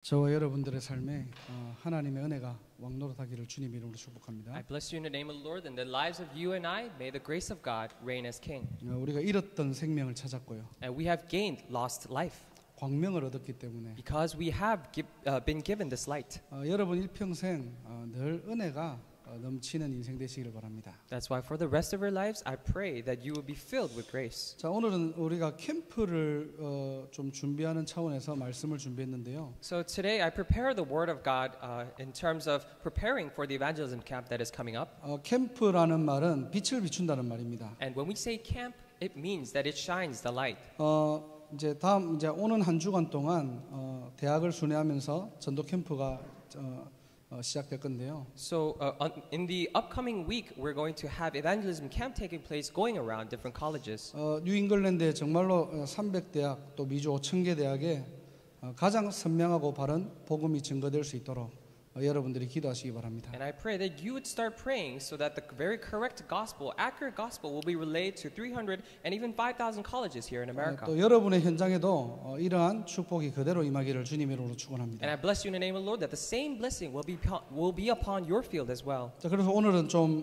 저와 여러분들의 삶에 하나님의 은혜가 왕노릇하기를 주님 이름으로 축복합니다. I bless you in the name of the Lord, and the lives of you and I, may the grace of God reign as King. 우리가 잃었던 생명을 찾았고요. And we have gained lost life 광명을 얻었기 때문에 because we have been given this light. 여러분 일평생 늘 은혜가 넘치는 인생 되시기를 바랍니다. That's why for the rest of your lives, I pray that you will be filled with grace. 자, 오늘은 우리가 캠프를 좀 준비하는 차원에서 말씀을 준비했는데요. So today I prepare the Word of God in terms of preparing for the evangelism camp that is coming up. 캠프라는 말은 빛을 비춘다는 말입니다. And when we say camp, it means that it shines the light. 이제 오는 한 주간 동안 대학을 순회하면서 전도 캠프가 시작될 건데요. So in the upcoming week, we're going to have evangelism camp taking place going around different colleges. 뉴잉글랜드에 정말로 300대학 또 미주 5,000개 대학에 가장 선명하고 바른 복음이 증거될 수 있도록 여러분들이 기도하시기 바랍니다. And I pray that you would start praying so that the very correct gospel, accurate gospel will be relayed to 300 and even 5,000 colleges here in America. 또 여러분의 현장에도 이러한 축복이 그대로 임하기를 주님 이름으로 축원합니다. And I bless you in the name of the Lord that the same blessing will be upon your field as well. 자, 그래서 오늘은 좀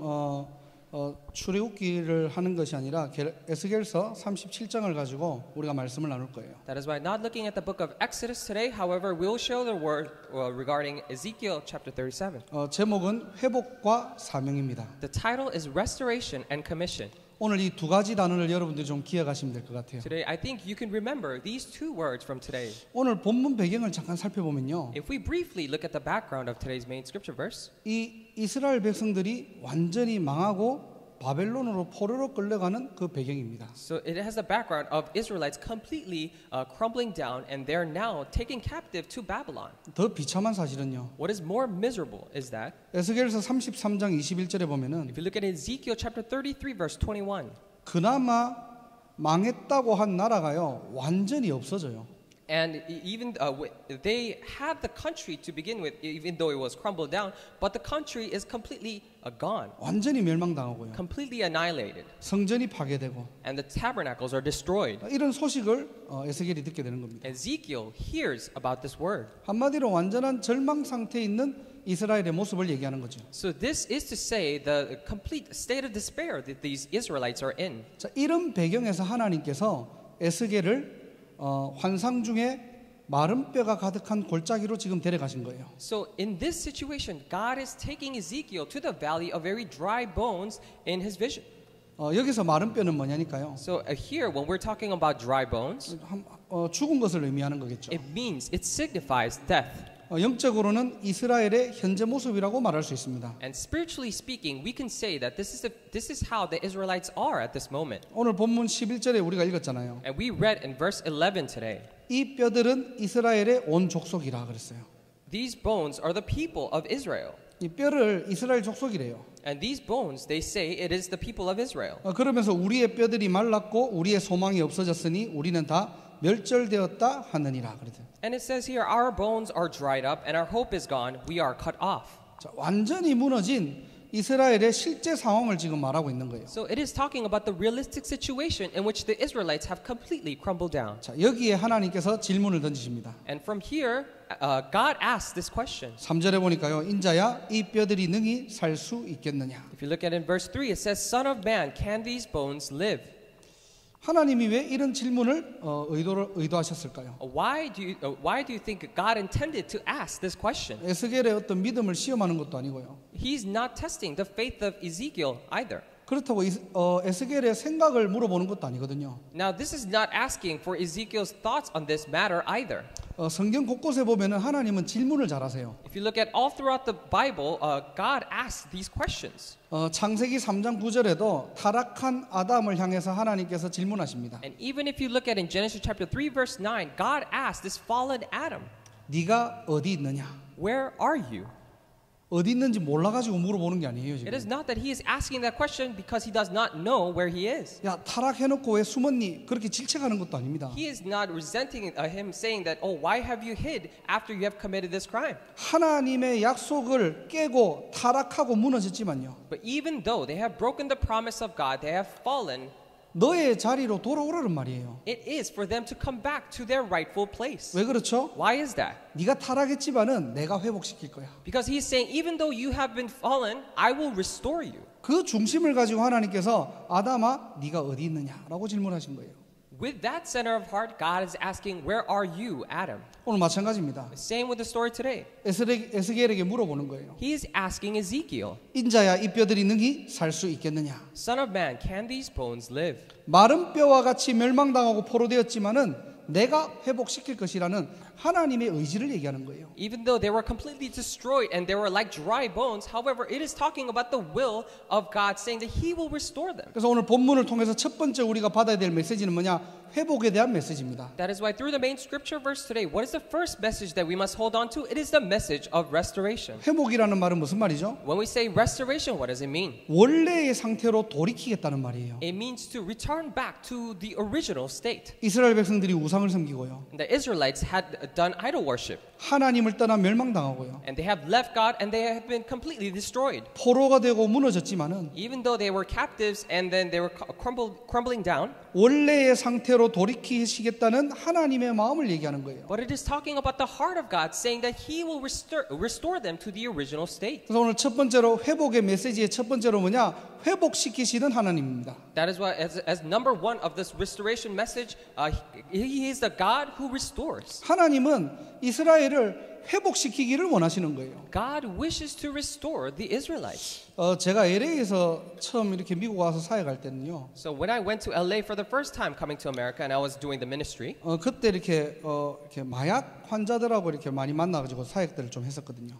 출애굽기를 하는 것이 아니라 에스겔서 37장을 가지고 우리가 말씀을 나눌 거예요. That is why not looking at the book of Exodus today, however, we'll show the word regarding Ezekiel chapter 37. 제목은 회복과 사명입니다. The title is Restoration and Commission. 오늘 이 두 가지 단어를 여러분들이 좀 기억하시면 될 것 같아요. Today, I think you can remember these two words from today. 오늘 본문 배경을 잠깐 살펴보면요. If we briefly look at the background of today's main scripture verse, 이 이스라엘 백성들이 완전히 망하고 바벨론으로 포로로 끌려가는 그 배경입니다. so it has the background of Israelites completely crumbling down, and they're now taken captive to Babylon. 더 비참한 사실은요. What is more miserable is that 에스겔서 33장 21절에 보면은 if you look at Ezekiel chapter 33 verse 21, 그나마 망했다고 한 나라가요 완전히 없어져요. and even they had the country to begin with, even though it was crumbled down, but the country is completely gone, 완전히 멸망당하고요. completely annihilated, 성전이 파괴되고 and the tabernacles are destroyed. 이런 소식을 에스겔이 듣게 되는 겁니다. Ezekiel hears about this word. 한마디로 완전한 절망 상태에 있는 이스라엘의 모습을 얘기하는 거죠. So this is to say the complete state of despair that these Israelites are in. 자, 이런 배경에서 하나님께서 에스겔을 환상 중에 마른 뼈가 가득한 골짜기로 지금 데려가신 거예요. So in this situation, God is taking Ezekiel to the valley of very dry bones in his vision. 여기서 마른 뼈는 뭐냐니까요. So here, when we're talking about dry bones, 죽은 것을 의미하는 거겠죠. it means, it signifies death. 영적으로는 이스라엘의 현재 모습이라고 말할 수 있습니다. And spiritually speaking, we can say that this is how the Israelites are at this moment. 오늘 본문 11절에 우리가 읽었잖아요. And we read in verse 11 today, 이 뼈들은 이스라엘의 온 족속이라 그랬어요. these bones are the people of Israel. 이 뼈를 이스라엘 족속이래요. And these bones, they say it is the people of Israel. 그러면서 우리의 뼈들이 말랐고 우리의 소망이 없어졌으니 우리는 다 멸절되었다 하느니라 그랬어요. And it says here, our bones are dried up and our hope is gone. We are cut off. 자, 완전히 무너진 이스라엘의 실제 상황을 지금 말하고 있는 거예요. So it is talking about the realistic situation in which the Israelites have completely crumbled down. 자, 여기에 하나님께서 질문을 던지십니다. And from here, God asks this question. 3절에 보니까요. 인자야 이 뼈들이 능히 살 수 있겠느냐. If you look at it in verse 3, it says, Son of man, can these bones live? 하나님이 왜 이런 질문을 의도하셨을까요? Why do you think God intended to ask this question? 에스겔의 어떤 믿음을 시험하는 것도 아니고요. He's not testing the faith of Ezekiel either. 그렇다고 에스겔의 생각을 물어보는 것도 아니거든요. Now, this is not asking for Ezekiel's thoughts on this matter either. 성경 곳곳에 보면은 하나님은 질문을 잘하세요. If you look at all throughout the Bible, God asks these questions. 창세기 3장 9절에도 타락한 아담을 향해서 하나님께서 질문하십니다. And even if you look at in Genesis chapter 3 verse 9, God asked this fallen Adam, 네가 어디 있느냐? where are you? 어디 있는지 몰라가지고 물어보는 게 아니에요 지금. It is not that he is asking that question because he does not know where he is. 야 타락해놓고 왜 숨었니? 그렇게 질책하는 것도 아닙니다. He is not resenting him saying that, oh, why have you hid after you have committed this crime? 하나님의 약속을 깨고 타락하고 무너졌지만요. But even though they have broken the promise of God, they have fallen, 너의 자리로 돌아오라는 말이에요. It is for them to come back to their rightful place. 왜 그렇죠? Why is that? 네가 타락했지만은 내가 회복시킬 거야. Because he's saying, even though you have been fallen, I will restore you. 그 중심을 가지고 하나님께서 아담아 네가 어디 있느냐라고 질문하신 거예요. With that center of heart, God is asking, where are you, Adam? 오늘 마찬가지입니다. Same with the story today. 에스겔에게 물어보는 거예요. He is asking Ezekiel, 인자야 이 뼈들이 능히 살 수 있겠느냐? Son of man, can these bones live? 마른 뼈와 같이 멸망당하고 포로되었지만은 내가 회복시킬 것이라는 하나님의 의지를 얘기하는 거예요. Even though they were completely destroyed and they were like dry bones, however, it is talking about the will of God, saying that He will restore them. 그래서 오늘 본문을 통해서 첫 번째 우리가 받아야 될 메시지는 뭐냐? 회복에 대한 메시지입니다. That is why through the main scripture verse today, what is the first message that we must hold on to? It is the message of restoration. 회복이라는 말은 무슨 말이죠? When we say restoration, what does it mean? 원래의 상태로 돌이키겠다는 말이에요. It means to return back to the original state. 이스라엘 백성들이 우상을 섬기고요. The Israelites had done idol worship. 하나님을 떠나 멸망당하고요. And they have left God and they have been completely destroyed. 포로가 되고 무너졌지만은 Even though they were captives and then they were crumbling down. 원래의 상태로 돌이키시겠다는 하나님의 마음을 얘기하는 거예요. But it is talking about the heart of God, saying that He will restore them to the original state. 그래서 오늘 첫 번째로 회복의 메시지의 첫 번째로 뭐냐? 회복시키시는 하나님입니다. That is why, as number one of this restoration message, He is the God who restores. 하나님은 이스라엘을 회복시키기를 원하시는 거예요. God wishes to restore the Israelites. 제가 LA에서 처음 이렇게 미국 와서 사역할 때는요. So when I went to LA for the first time coming to America and I was doing the ministry, 그때 이렇게 마약 환자들하고 이렇게 많이 만나가지고 사역들을 좀 했었거든요.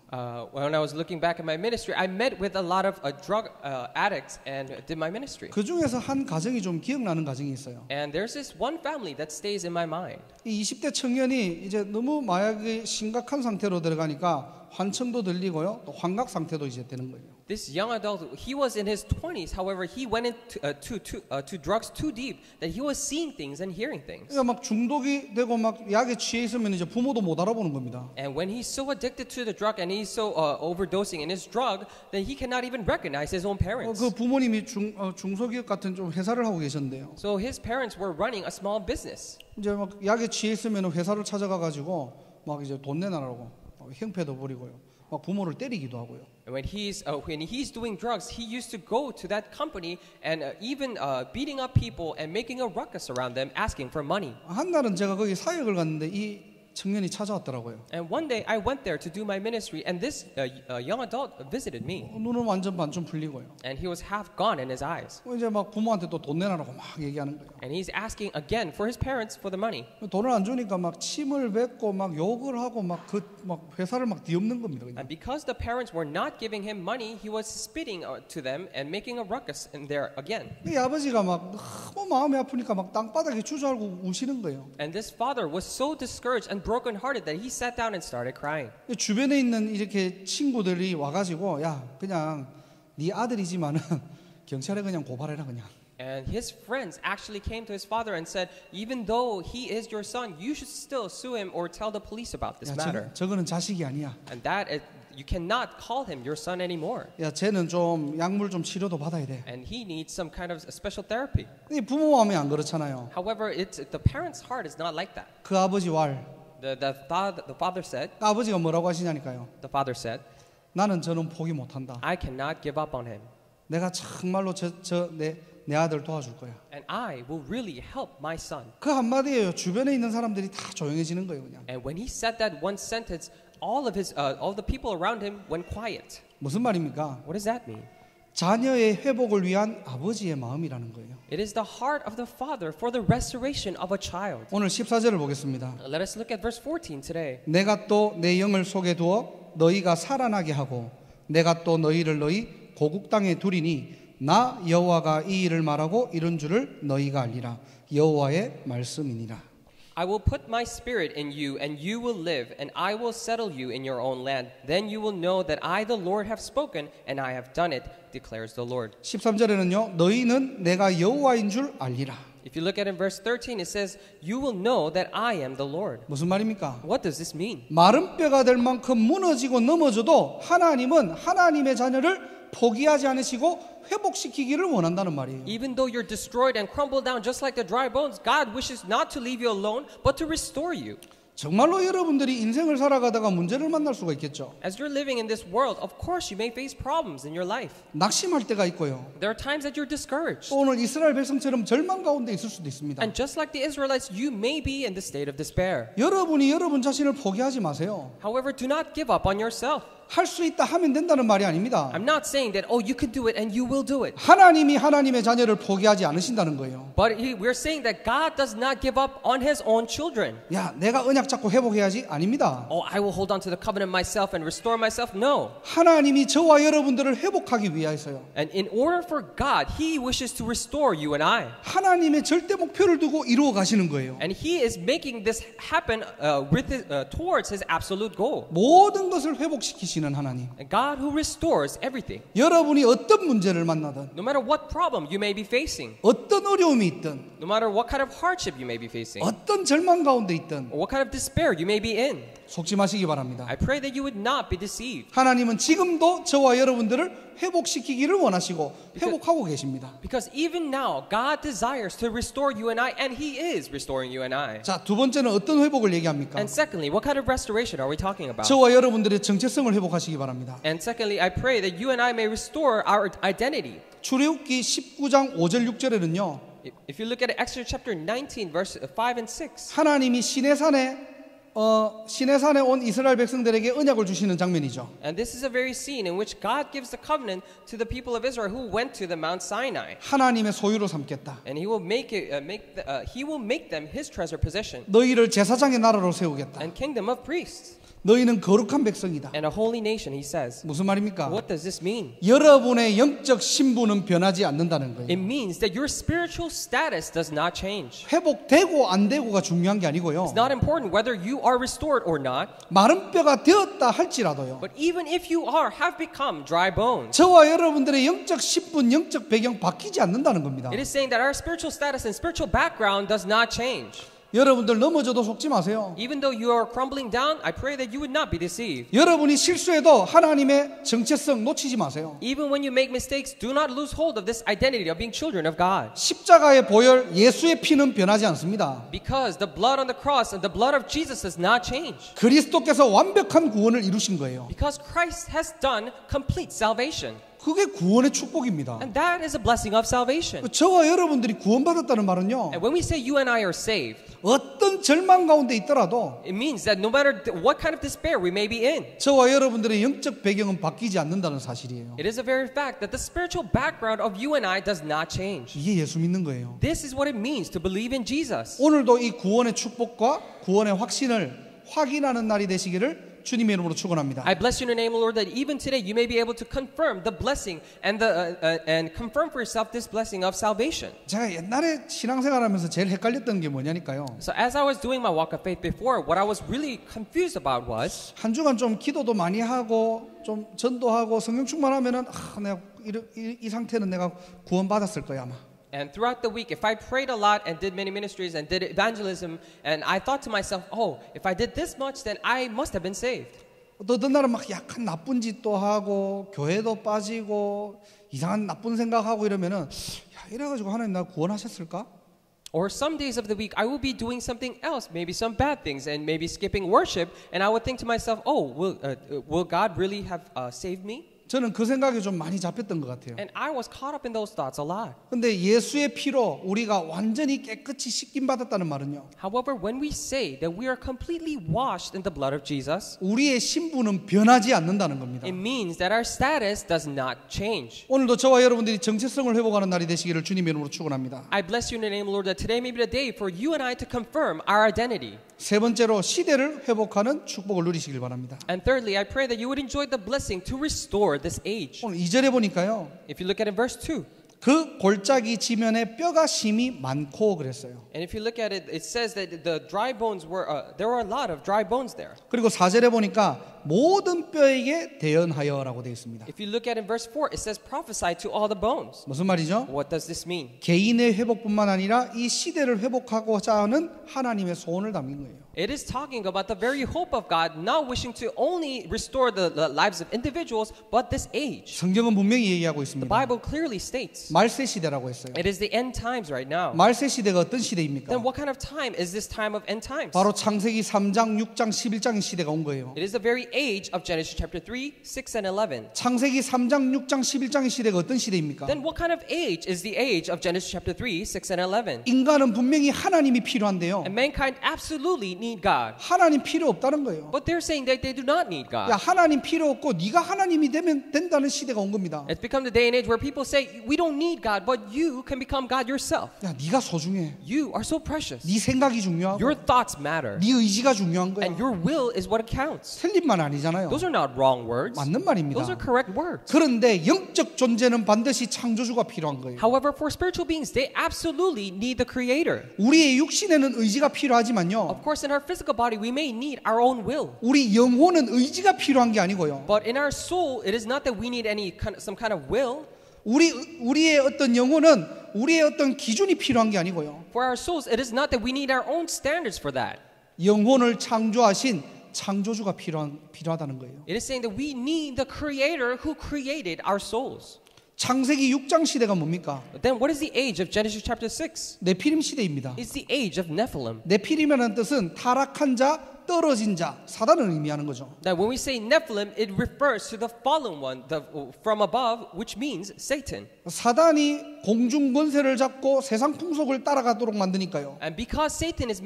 when I was looking back at my ministry, I met with a lot of drug addicts and did my ministry. 그 중에서 한 가정이 좀 기억나는 가정이 있어요. And there's this one family that stays in my mind. 이 20대 청년이 이제 너무 마약이 심각한 상태로 들어가니까 환청도 들리고요, 또 환각 상태도 이제 되는 거예요. This young adult, he was in his 20s. However, he went into to drugs too deep that he was seeing things and hearing things. 그러니까 막 중독이 되고 막 약에 취해 있으면 이제 부모도 못 알아보는 겁니다. And when he's so addicted to the drug and he's so overdosing in his drug, then he cannot even recognize his own parents. 그 부모님이 중소기업 같은 좀 회사를 하고 계셨는데요. So his parents were running a small business. 이제 막 약에 취해 있으면 회사를 찾아가 가지고 막 이제 돈 내놔라고 형패도 부리고요. 막 부모를 때리기도 하고요. And when he's doing drugs, he used to go to that company and even beating up people and making a ruckus around them, asking for money. 한 날은 제가 거기 사역을 갔는데 이 청년이 찾아왔더라고요. And one day I went there to do my ministry, and this young adult visited me. 눈은 완전 반쯤 풀리고요. And he was half gone in his eyes. 이제 막 부모한테 또 돈 내놔라고 막 얘기하는 거예요. And he's asking again for his parents for the money. 돈을 안 주니까 막 침을 뱉고 막 욕을 하고 막 회사를 막 뒤엎는 겁니다. 그냥. And because the parents were not giving him money, he was spitting to them and making a ruckus in there again. 이 아버지가 막 너무 마음이 아프니까 막 땅바닥에 주저앉고 우시는 거예요. And this father was so discouraged and brokenhearted that he sat down and started crying. 주변에 있는 이렇게 친구들이 와가지고 야 그냥 네 아들이지만은 경찰에 그냥 고발해라 그냥. And his friends actually came to his father and said, even though he is your son, you should still sue him or tell the police about this matter. 저거는 자식이 아니야. And that you cannot call him your son anymore. 야 쟤는 좀 약물 좀 치료도 받아야 돼. And he needs some kind of special therapy. 이 부모 마음이 안 그렇잖아요. However, the parent's heart is not like that. 그 아버지 왈. The father said. 아버지가 뭐라고 하시냐니까요. The father said, 나는 저는 포기 못한다. I cannot give up on him. 내가 정말로 내 아들 도와줄 거야. And I will really help my son. 그 한마디예요. 주변에 있는 사람들이 다 조용해지는 거예요, 그냥. And when he said that one sentence, all the people around him went quiet. 무슨 말입니까? What does that mean? 자녀의 회복을 위한 아버지의 마음이라는 거예요. It is the heart of the father for the restoration of a child. 오늘 14절을 보겠습니다. Let us look at verse 14 today. 내가 또 내 영을 속에 두어 너희가 살아나게 하고 내가 또 너희를 너희 고국 땅에 두리니 나 여호와가 이 일을 말하고 이런 줄을 너희가 알리라. 여호와의 말씀이니라. I will put my spirit in you, and you will live, and I will settle you in your own land. Then you will know that I, the Lord, have spoken, and I have done it, declares the Lord. 13절에는요. 너희는 내가 여호와인 줄 알리라. If you look at it in verse 13, it says, you will know that I am the Lord. 무슨 말입니까? What does this mean? 마른 뼈가 될 만큼 무너지고 넘어져도 하나님은 하나님의 자녀를 포기하지 않으시고 회복시키기를 원한다는 말이에요. Even though you're destroyed and crumbled down just like the dry bones, God wishes not to leave you alone, but to restore you. 정말로 여러분들이 인생을 살아가다가 문제를 만날 수가 있겠죠. As you're living in this world, of course you may face problems in your life. 낙심할 때가 있고요. There are times that you're discouraged. 또 오늘 이스라엘 백성처럼 절망 가운데 있을 수도 있습니다. And just like the Israelites, you may be in the state of despair. 여러분이 여러분 자신을 포기하지 마세요. However, do not give up on yourself. 할 수 있다 하면 된다는 말이 아닙니다. I'm not saying that, oh, you can do it and you will do it. 하나님이 하나님의 자녀를 포기하지 않으신다는 거예요. But we're saying that God does not give up on His own children. 야, 내가 언약 잡고 회복해야지 아닙니다. Oh, I will hold on to the covenant myself and restore myself. No. 하나님이 저와 여러분들을 회복하기 위하여서요. And in order for God, He wishes to restore you and I. 하나님의 절대 목표를 두고 이루어 가시는 거예요. And He is making this happen towards His absolute goal. 모든 것을 회복시키시는 하나님. And God who restores everything. 여러분이 어떤 문제를 만나든, No matter what problem you may be facing, 어떤 어려움이 있든, no matter what kind of hardship you may be facing, 어떤 절망 가운데 있든 or what kind of despair you may be in, 속지 마시기 바랍니다. I pray that you would not be deceived. 하나님은 지금도 저와 여러분들을 회복시키기를 원하시고 회복하고 계십니다. Because even now, God desires to restore you and I, and He is restoring you and I. 자, 두 번째는 어떤 회복을 얘기합니까? And secondly, what kind of restoration are we talking about? 저와 여러분들의 정체성을 회복하시기 바랍니다. And secondly, I pray that you and I may restore our identity. 출애굽기 19장 5절 6절에는요. If you look at Exodus chapter 19, verse 5 and 6, 하나님이 시내산에 온 이스라엘 백성들에게 언약을 주시는 장면이죠. and this is a very scene in which God gives the covenant to the people of Israel who went to the Mount Sinai, 하나님의 소유로 삼겠다. and He will He will make them His treasure possession 너희를 제사장의 나라로 세우겠다. and kingdom of priests 너희는 거룩한 백성이다. and a holy nation. He says, 무슨 말입니까? what does this mean? 여러분의 영적 신분은 변하지 않는다는 거예요. It means that your spiritual status does not change. 회복되고 안 되고가 중요한 게 아니고요. It's not important whether you are restored or not, 마른 뼈가 되었다 할지라도요. but even if you have become dry bones, 저와 여러분들의 영적 신분, 영적 배경 바뀌지 않는다는 겁니다. it is saying that our spiritual status and spiritual background does not change. 여러분들 넘어져도 속지 마세요. Even though you are crumbling down, I pray that you would not be deceived. 여러분이 실수해도 하나님의 정체성 놓치지 마세요. Even when you make mistakes, do not lose hold of this identity of being children of God. 십자가의 보혈 예수의 피는 변하지 않습니다. Because the blood on the cross and the blood of Jesus does not change. 그리스도께서 완벽한 구원을 이루신 거예요. Because Christ has done complete salvation. 그게 구원의 축복입니다. And that is a blessing of salvation. 저와 여러분들이 구원받았다는 말은요. And when we say you and I are saved, 어떤 절망 가운데 있더라도 it means that no matter what kind of despair we may be in, 저와 여러분들의 영적 배경은 바뀌지 않는다는 사실이에요. it is a very fact that the spiritual background of you and I does not change. 이게 예수 믿는 거예요. This is what it means to believe in Jesus. 오늘도 이 구원의 축복과 구원의 확신을 확인하는 날이 되시기를 주님의 이름으로 축원합니다. I bless you in the name of the Lord that even today you may be able to confirm the blessing and confirm for yourself this blessing of salvation. 제가 옛날에 신앙생활하면서 제일 헷갈렸던 게 뭐냐니까요. So as I was doing my walk of faith before, what I was really confused about was 한 주간 좀 기도도 많이 하고 좀 전도하고 성령 충만하면은 내가 이 상태는 내가 구원받았을 거야 아마. And throughout the week, if I prayed a lot and did many ministries and did evangelism, and I thought to myself, oh, if I did this much, then I must have been saved. 어떤 날은 막 약간 나쁜 짓도 하고 교회도 빠지고 이상한 나쁜 생각하고 이러면은 야, 이래가지고 하나님 나 구원하셨을까? Or some days of the week, I will be doing something else, maybe some bad things, and maybe skipping worship, and I would think to myself, oh, will God really have saved me? 저는 그 생각이 좀 많이 잡혔던 것 같아요. And I was caught up in those thoughts a lot. 근데 예수의 피로 우리가 완전히 깨끗이 씻김 받았다는 말은요. However, when we say that we are completely washed in the blood of Jesus, 우리의 신분은 변하지 않는다는 겁니다. it means that our status does not change. 오늘도 저와 여러분들이 정체성을 회복하는 날이 되시기를 주님의 이름으로 축원합니다. I bless you in the name of the Lord that today may be the day for you and I to confirm our identity. 세 번째로 시대를 회복하는 축복을 누리시길 바랍니다. And thirdly, I pray that you would enjoy the blessing to restore this age. 오늘 2절에 보니까요. If you look at it in verse 2, 그 골짜기 지면에 뼈가 심이 많고 그랬어요. and if you look at it, it says that the dry bones there were a lot of dry bones there. 그리고 4절에 보니까 모든 뼈에게 대언하여라고 되어 있습니다. If you look at in verse 4, it says prophesy to all the bones. 무슨 말이죠? What does this mean? 개인의 회복뿐만 아니라 이 시대를 회복하고자 하는 하나님의 소원을 담긴 거예요. It is talking about the very hope of God, not wishing to only restore the lives of individuals, but this age. 성경은 분명히 얘기하고 The 있습니다. Bible clearly states 말세 시대라고 했어요. it is the end times right now. 말세 시대가 어떤 시대입니까? Then what kind of time is this time of end times? 바로 창세기 3장, 6장, 11장의 시대가 온 거예요. It is the very age of Genesis chapter 3, 6, and 11. 창세기 3장, 6장, 11장의 시대가 어떤 시대입니까? Then what kind of age is the age of Genesis chapter 3, 6, and 11? 인간은 분명히 하나님이 필요한데요. And mankind absolutely need God. 하나님 필요 없다는 거예요. But they're saying that they do not need God. 야, 하나님 필요 없고 네가 하나님이 되면 된다는 시대가 온 겁니다. It's become the day and age where people say, we don't need God, but you can become God yourself. 야, 네가 소중해. You are so precious. 네 생각이 중요하고 Your thoughts matter. 네 의지가 중요한 거야. And your will is what counts. 틀린 말 아니잖아요. Those are not wrong words. 맞는 말입니다. Those are correct words. 그런데 영적 존재는 반드시 창조주가 필요한 거예요. However, for spiritual beings, they absolutely need the Creator. 우리의 육신에는 의지가 필요하지만요. Of course, in our physical body, we may need our own will. 우리 영혼은 의지가 필요한 게 아니고요. But in our soul, it is not that we need some kind of will. 우리의 어떤 영혼은 우리의 어떤 기준이 필요한 게 아니고요. For our souls, it is not that we need our own standards for that. 영혼을 창조하신 창조주가 필요하다는 거예요. It is saying that we need the Creator who created our souls. 창세기 6장 시대가 뭡니까? Then what is the age of Genesis chapter 6? 네피림 시대입니다. It's the age of Nephilim. 네피림이라는 뜻은 타락한 자, 떨어진 자, 사단을 의미하는 거죠. Now, when we say Nephilim, it refers to the fallen one, from above, which means Satan. 사단이 공중 권세를 잡고 세상 풍속을 따라가도록 만드니까요. And because Satan is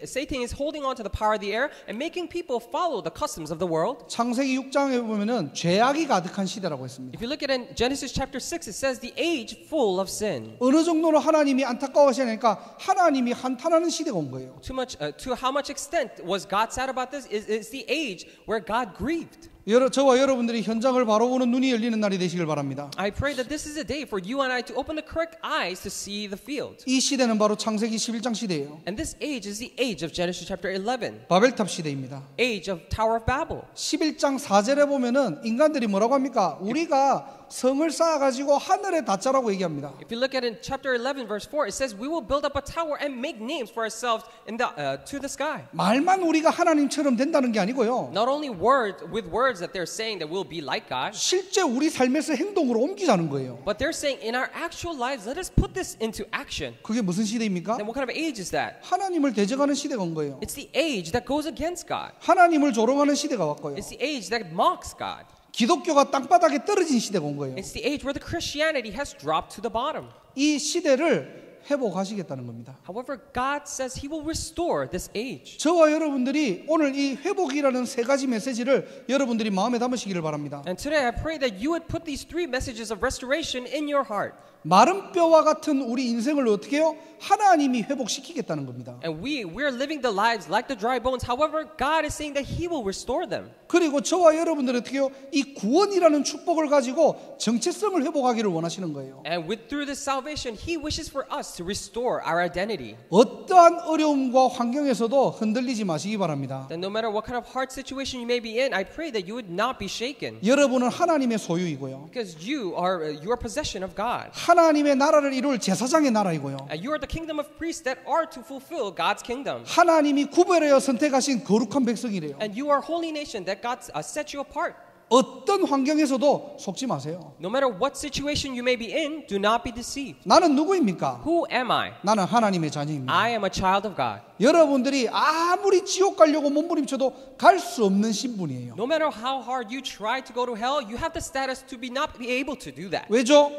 Satan is holding on to the power of the air and making people follow the customs of the world. 창세기 6장에 보면은 죄악이 가득한 시대라고 했습니다. If you look at in Genesis chapter 6, it says the age full of sin. 어느 정도로 하나님이 안타까워하시니까 하나님이 한탄하는 시대가 온 거예요. To how much extent was God sad about this? Is the age where God grieved. 저와 여러분들이 현장을 바로 보는 눈이 열리는 날이 되시길 바랍니다. I pray that this is a day for you and I to open the correct eyes to see the field. 이 시대는 바로 창세기 11장 시대예요. And this age is the age of Genesis chapter 11. 바벨탑 시대입니다. Age of Tower of Babel. 11장 4절에 보면은 인간들이 뭐라고 합니까? 우리가 성을 쌓아가지고 하늘에 닿자라고 얘기합니다. If you look at in chapter 11 verse 4, it says we will build up a tower and make names for ourselves to the sky. 말만 우리가 하나님처럼 된다는 게 아니고요. Not only with words that they're saying that we'll be like God, 실제 우리 삶에서 행동으로 옮기자는 거예요. but they're saying in our actual lives, let us put this into action. 그게 무슨 시대입니까? Then what kind of age is that? 하나님을 대적하는 시대가 온 거예요. It's the age that goes against God. 하나님을 조롱하는 시대가 왔고요. It's the age that mocks God. 기독교가 땅바닥에 떨어진 시대가 온 거예요. It's the age where the Christianity has dropped to the bottom. 이 시대를 회복하시겠다는 겁니다. However, God says He will restore this age. 저와 여러분들이 오늘 이 회복이라는 세 가지 메시지를 여러분들이 마음에 담으시기를 바랍니다. And today I pray that you would put these three messages of restoration in your heart. 마른 뼈와 같은 우리 인생을 어떻게 해요? 하나님이 회복시키겠다는 겁니다. And we're living the lives like the dry bones. However, God is saying that He will restore them. 그리고 저와 여러분들은 어떻게 해요? 이 구원이라는 축복을 가지고 정체성을 회복하기를 원하시는 거예요. And through this salvation, He wishes for us to restore our identity. 어떠한 어려움과 환경에서도 흔들리지 마시기 바랍니다. That no matter what kind of hard situation you may be in, I pray that you would not be shaken. 여러분은 하나님의 소유이고요. Because you are possession of God. 하나님의 나라를 이룰 제사장의 나라이고요. And you are the kingdom of priests that are to fulfill God's kingdom. 하나님이 구별하여 선택하신 거룩한 백성이래요. And you are a holy nation that God set you apart. 어떤 환경에서도 속지 마세요. No matter what situation you may be in, do not be deceived. 나는 누구입니까? Who am I? 나는 하나님의 자녀입니다. I am a child of God. 여러분들이 아무리 지옥 가려고 몸부림쳐도 갈 수 없는 신분이에요. No matter how hard you try to go to hell, you have the status to not be able to do that. 왜죠?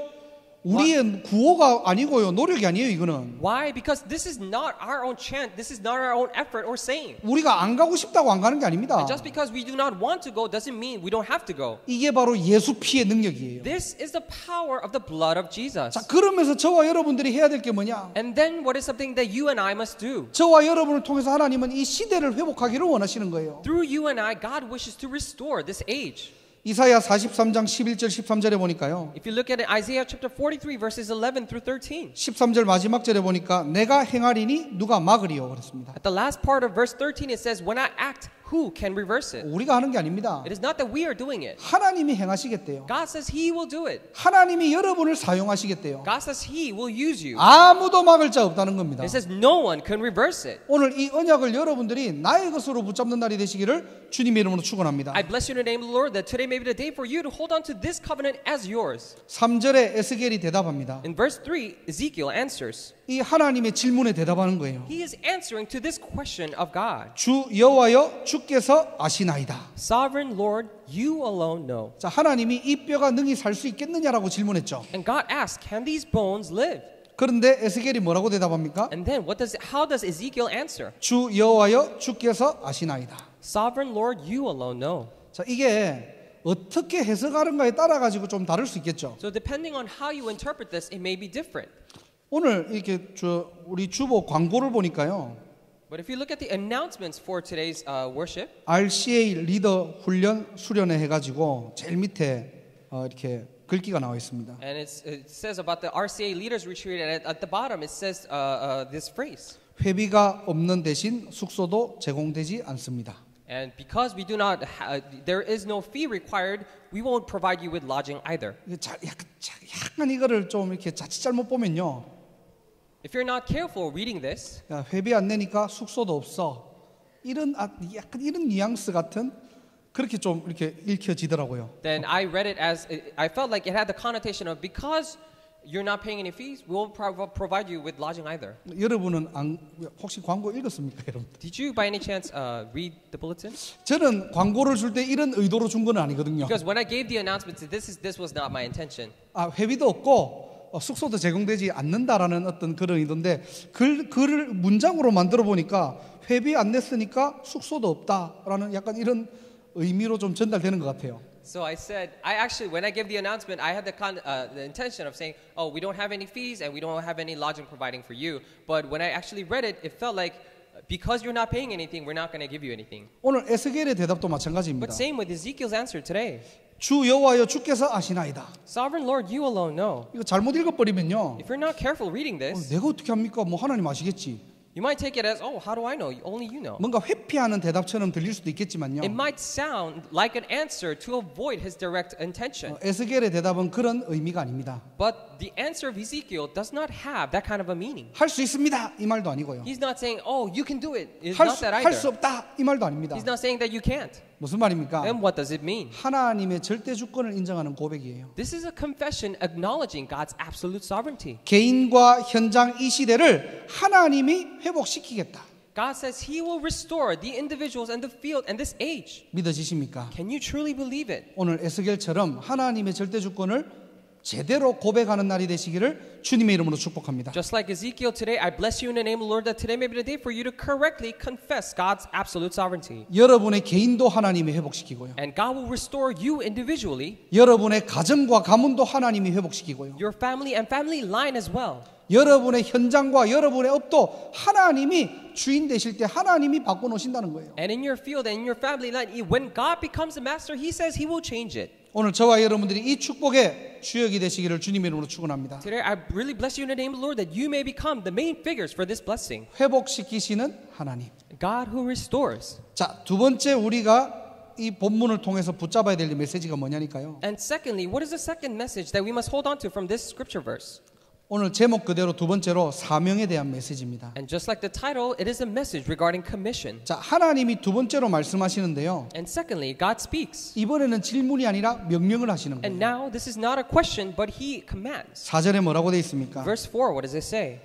우리의 구호가 아니고요. 노력이 아니에요, 이거는. Why? Because this is not our own chant. This is not our own effort or saying. 우리가 안 가고 싶다고 안 가는 게 아닙니다. And just because we do not want to go doesn't mean we don't have to go. 이게 바로 예수 피의 능력이에요. This is the power of the blood of Jesus. 자, 그러면서 저와 여러분들이 해야 될 게 뭐냐? And then what is something that you and I must do? 저와 여러분을 통해서 하나님은 이 시대를 회복하기를 원하시는 거예요. Through you and I, God wishes to restore this age. 이사야 43장 11절 13절에 보니까요. If you look at it, Isaiah chapter 43 verses 11 through 13. 13절 마지막 절에 보니까 내가 행하리니 누가 막으리요 그랬습니다. At the last part of verse 13 it says, when I act, who can reverse it? 우리가 하는 게 아닙니다. It is not that we are doing it. 하나님이 행하시겠대요. God says He will do it. 하나님이 여러분을 사용하시겠대요. God says He will use you. 아무도 막을 자 없다는 겁니다. It says no one can reverse it. 오늘 이 언약을 여러분들이 나의 것으로 붙잡는 날이 되시기를 주님의 이름으로 축원합니다. I bless you in the name of the Lord that today may be the day for you to hold on to this covenant as yours. 3절에 에스겔이 대답합니다. In verse 3, Ezekiel answers. 이 하나님의 질문에 대답하는 거예요. He is answering to this question of God. 주 여호와여 주께서 아시나이다. Sovereign Lord, you alone know. 자, 하나님이 이 뼈가 능히 살 수 있겠느냐라고 질문했죠. And God asked, can these bones live? 그런데 에스겔이 뭐라고 대답합니까? And then how does Ezekiel answer? 주 여호와여 주께서 아시나이다. Sovereign Lord, you alone know. 자, 이게 어떻게 해석하는가에 따라 가지고 좀 다를 수 있겠죠. So depending on how you interpret this, it may be different. 오늘 이렇게 우리 주보 광고를 보니까요. But if you look at the announcements for today's worship, RCA 리더 훈련 수련회 해가지고 제일 밑에 이렇게 글귀가 나와 있습니다. and it says about the RCA Leaders Retreat, and at the bottom it says this phrase. 회비가 없는 대신 숙소도 제공되지 않습니다. And because we do not, there is no fee required, we won't provide you with lodging either. 약간 이거를 좀 이렇게 자칫 잘못 보면요. If you're not careful reading this, 야, 회비 안 내니까 숙소도 없어. 이런 약간 이런 뉘앙스 같은 그렇게 좀 이렇게 읽혀지더라고요. then I read it as I felt like it had the connotation of because you're not paying any fees, we won't provide you with lodging either. 여러분은 혹시 광고 읽었습니까, 여러분? Did you by any chance read the bulletin? 저는 광고를 줄 때 이런 의도로 준 건 아니거든요. Because when I gave the announcements, this was not my intention. 회비도 없고 숙소도 제공되지 않는다라는 어떤 그런 의도인데 글을 문장으로 만들어 보니까 회비 안 냈으니까 숙소도 없다라는 약간 이런 의미로 좀 전달되는 것 같아요. So I said, when I gave the announcement, I had the intention of saying, oh, we don't have any fees and we don't have any lodging providing for you. But when I actually read it, it felt like because you're not paying anything, we're not going to give you anything. 오늘 에스겔의 대답도 마찬가지입니다. But same with Ezekiel's answer today. 주 여호와여 주께서 아시나이다. Sovereign Lord, you alone know. 이거 잘못 읽어버리면요. If you're not careful reading this, 내가 어떻게 합니까? 뭐 하나님 아시겠지. you might take it as, oh, how do I know? Only you know. 뭔가 회피하는 대답처럼 들릴 수도 있겠지만요. It might sound like an answer to avoid his direct intention. 에스겔의 대답은 그런 의미가 아닙니다. But the answer of Ezekiel does not have that kind of a meaning. 할 수 있습니다 이 말도 아니고요. He's not saying, oh, you can do it. It's not that 할 수 either. 없다 이 말도 아닙니다. He's not saying that you can't. 무슨 말입니까? Then what does it mean? 하나님의 절대 주권을 인정하는 고백이에요. This is a confession acknowledging God's absolute sovereignty. 개인과 현장 이 시대를 하나님이 회복시키겠다. God says He will restore the individuals and the field and this age. 믿어지십니까? Can you truly believe it? 오늘 에스겔처럼 하나님의 절대 주권을 제대로 고백하는 날이 되시기를 주님의 이름으로 축복합니다. Just like Ezekiel today, I bless you in the name of the Lord that today may be the day for you to correctly confess God's absolute sovereignty. 여러분의 개인도 하나님이 회복시키고요. And God will restore you individually, 여러분의 가정과 가문도 하나님이 회복시키고요. your family and family line as well. 여러분의 현장과 여러분의 업도 하나님이 주인 되실 때 하나님이 바꿔놓으신다는 거예요. And in your field and in your family line, when God becomes the master, He says He will change it. 오늘 저와 여러분들이 이 축복의 주역이 되시기를 주님의 이름으로 축원합니다. Today, I really bless you in the name of the Lord that you may become the main figures for this blessing. 회복시키시는 하나님. God who restores. 자, 두 번째 우리가 이 본문을 통해서 붙잡아야 될 메시지가 뭐냐니까요. And secondly, what is the second message that we must hold on to from this scripture verse? 오늘 제목 그대로 두 번째로 사명에 대한 메시지입니다. And just like the title, it is a message regarding commission. 자, 하나님이 두 번째로 말씀하시는데요. And secondly, God speaks. 이번에는 질문이 아니라 명령을 하시는 And 거예요. now this is not a question, but He commands. 4절에 뭐라고 되어 있습니까? Verse 4, what does it say?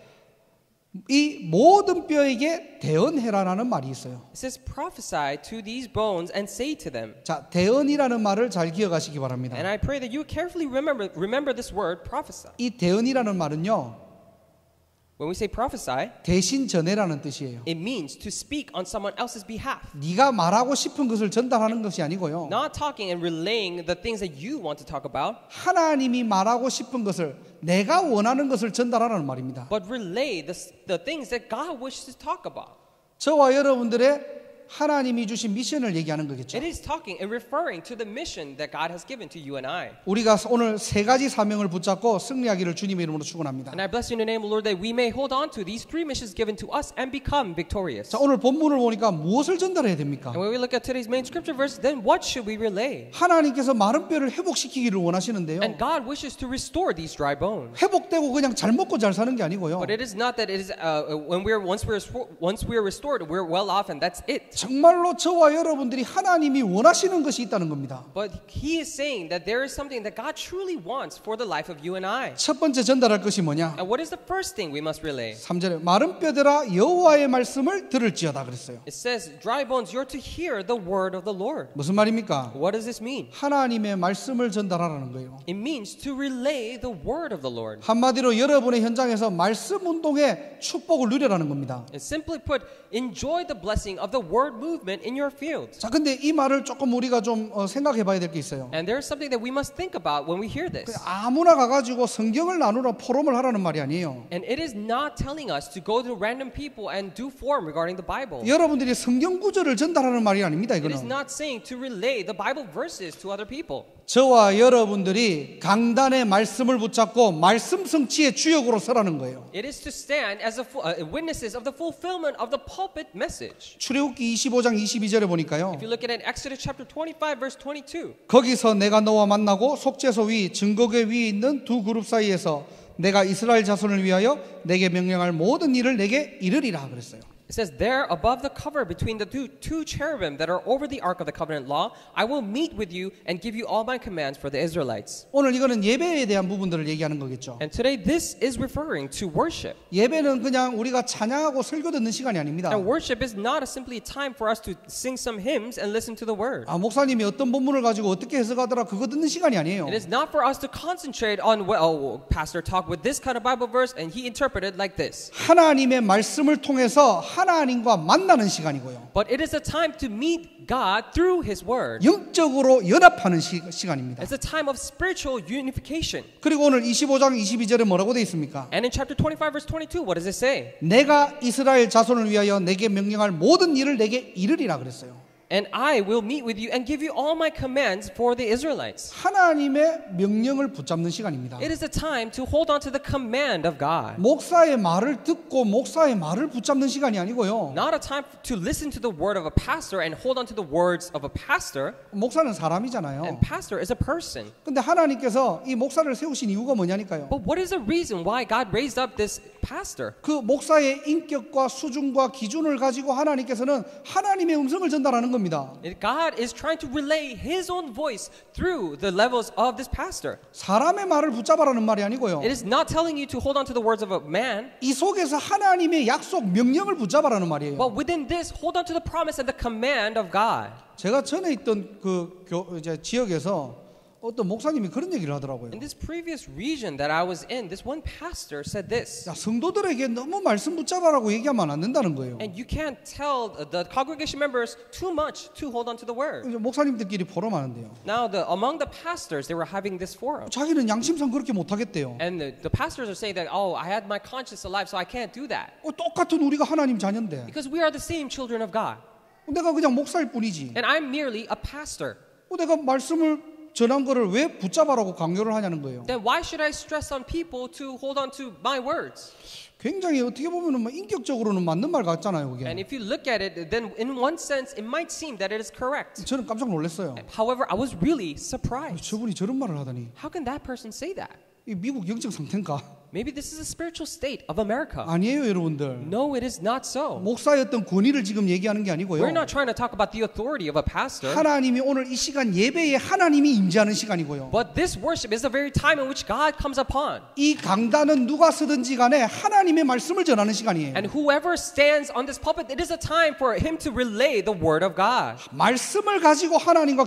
이 모든 뼈에게 대언해라라는 말이 있어요. It says, prophesy to these bones and say to them. 자, 대언이라는 말을 잘 기억하시기 바랍니다. And I pray that you carefully remember this word, prophesy. 이 대언이라는 말은요. When we say prophesy, 대신 전해라는 뜻이에요. it means to speak on someone else's behalf. 네가 말하고 싶은 것을 전달하는 것이 아니고요. Not talking and relaying the things that you want to talk about, 하나님이 말하고 싶은 것을 내가 원하는 것을 전달하라는 말입니다. but relay the things that God wishes to talk about. 저와 여러분들의 하나님이 주신 미션을 얘기하는 거겠죠. It is talking and referring to the mission that God has given to you and I. 우리가 오늘 세 가지 사명을 붙잡고 승리하기를 주님의 이름으로 축원합니다. And I bless you in the name of the Lord that we may hold on to these three missions given to us and become victorious. 자, 오늘 본문을 보니까 무엇을 전달해야 됩니까? And when we look at today's main scripture verse, then what should we relay? 하나님께서 마른 뼈를 회복시키기를 원하시는데요. And God wishes to restore these dry bones. 회복되고 그냥 잘 먹고 잘 사는 게 아니고요. But it is not that it is once we're restored, we're well off and that's it. 정말로 저와 여러분들이 하나님이 원하시는 것이 있다는 겁니다. But He is saying that there is something that God truly wants for the life of you and I. 첫 번째 전달할 것이 뭐냐? And what is the first thing we must relay? 3절에 마른 뼈들아 여호와의 말씀을 들을지어다 그랬어요. It says, dry bones, you're to hear the word of the Lord. 무슨 말입니까? What does this mean? 하나님의 말씀을 전달하라는 거예요. It means to relay the word of the Lord. 한마디로 여러분의 현장에서 말씀 운동의 축복을 누려라는 겁니다. And simply put, enjoy the blessing of the word movement in your fields. 자, 근데 이 말을 조금 우리가 좀 생각해 봐야 될 게 있어요. And there's something that we must think about when we hear this. 아무나 가가지고 성경을 나누러 포럼을 하라는 말이 아니에요. And it is not telling us to go to random people and do forum regarding the Bible. 여러분들이 성경 구절을 전달하는 말이 아닙니다. It is 이거는 not saying to relay the Bible verses to other people. 저와 여러분들이 강단의 말씀을 붙잡고 말씀 성취의 주역으로 서라는 거예요. It is to stand as witnesses of the fulfillment of the pulpit message. 출애굽기 25장 22절에 보니까요. If you look at it in Exodus chapter 25 verse 22. 거기서 내가 너와 만나고 속죄소 위 증거궤 위에 있는 두 그룹 사이에서 내가 이스라엘 자손을 위하여 내게 명령할 모든 일을 내게 이르리라 그랬어요. It says, there above the cover between the two cherubim that are over the ark of the covenant law, I will meet with you and give you all my commands for the Israelites. 오늘 이거는 예배에 대한 부분들을 얘기하는 거겠죠. And today this is referring to worship. 예배는 그냥 우리가 찬양하고 설교 듣는 시간이 아닙니다. And worship is not simply a time for us to sing some hymns and listen to the word. 아, 목사님이 어떤 본문을 가지고 어떻게 해석하더라 그거 듣는 시간이 아니에요. It is not for us to concentrate on, pastor talked with this kind of Bible verse and he interpreted like this. 하나님의 말씀을 통해서 하나님과 만나는 시간이고요. But it is a time to meet God through His Word. 영적으로 연합하는 시간입니다. It's a time of spiritual unification. 그리고 오늘 25장 22절에 뭐라고 되어 있습니까? And in chapter 25 verse 22, what does it say? 내가 이스라엘 자손을 위하여 내게 명령할 모든 일을 내게 이르리라 그랬어요. And I will meet with you and give you all my commands for the Israelites. 하나님의 명령을 붙잡는 시간입니다. It is a time to hold on to the command of God. 목사의 말을 듣고 목사의 말을 붙잡는 시간이 아니고요. Not a time to listen to the word of a pastor and hold on to the words of a pastor. 목사는 사람이잖아요. And pastor is a person. 근데 하나님께서 이 목사를 세우신 이유가 뭐냐니까요. But what is the reason why God raised up this pastor? 그 목사의 인격과 수준과 기준을 가지고 하나님께서는 하나님의 음성을 전달하는 겁니다. God is trying to relay His own voice through the levels of this pastor. 사람의 말을 붙잡아라는 말이 아니고요. It is not telling you to hold on to the words of a man. 이 속에서 하나님의 약속 명령을 붙잡아라는 말이에요. But within this, hold on to the promise and the command of God. 제가 전에 있던 이제 지역에서 어떤 목사님이 그런 얘기를 하더라고요. In this previous region that I was in, this one pastor said this. 야, 성도들에게 너무 말씀 붙잡아라고 얘기하면 안 된다는 거예요. And you can't tell the congregation members too much to hold on to the word. 목사님들끼리 포럼하는데요. Now, among the pastors, they were having this forum. 자기는 양심상 그렇게 못하겠대요. And the pastors are saying that, I had my conscience alive, so I can't do that. 똑같은 우리가 하나님 자녀인데. Because we are the same children of God. 내가 그냥 목사일 뿐이지. And I'm merely a pastor. 내가 말씀을 전한 거를 왜 붙잡아라고 강요를 하냐는 거예요. Then why should I stress on people to hold on to my words? 굉장히 어떻게 보면은 뭐 인격적으로는 맞는 말 같잖아요, 그게. And if you look at it, then in one sense, it might seem that it is correct. 저는 깜짝 놀랐어요. However, I was really surprised. 저분이 저런 말을 하다니. How can that person say that? 이 미국 영적 상태인가? Maybe this is a spiritual state of America. 아니에요, 여러분들. No, it is not so. 목사의 어떤 권위를 지금 얘기하는 게 아니고요. We're not trying to talk about the authority of a pastor. 하나님이 오늘 이 시간 예배에 하나님이 임재하는 시간이고요. But this worship is the very time in which God comes upon. 이 강단은 누가 쓰든지 간에 하나님의 말씀을 전하는 시간이에요. And whoever stands on this pulpit, it is a time for him to relay the word of God. 말씀을 가지고 하나님과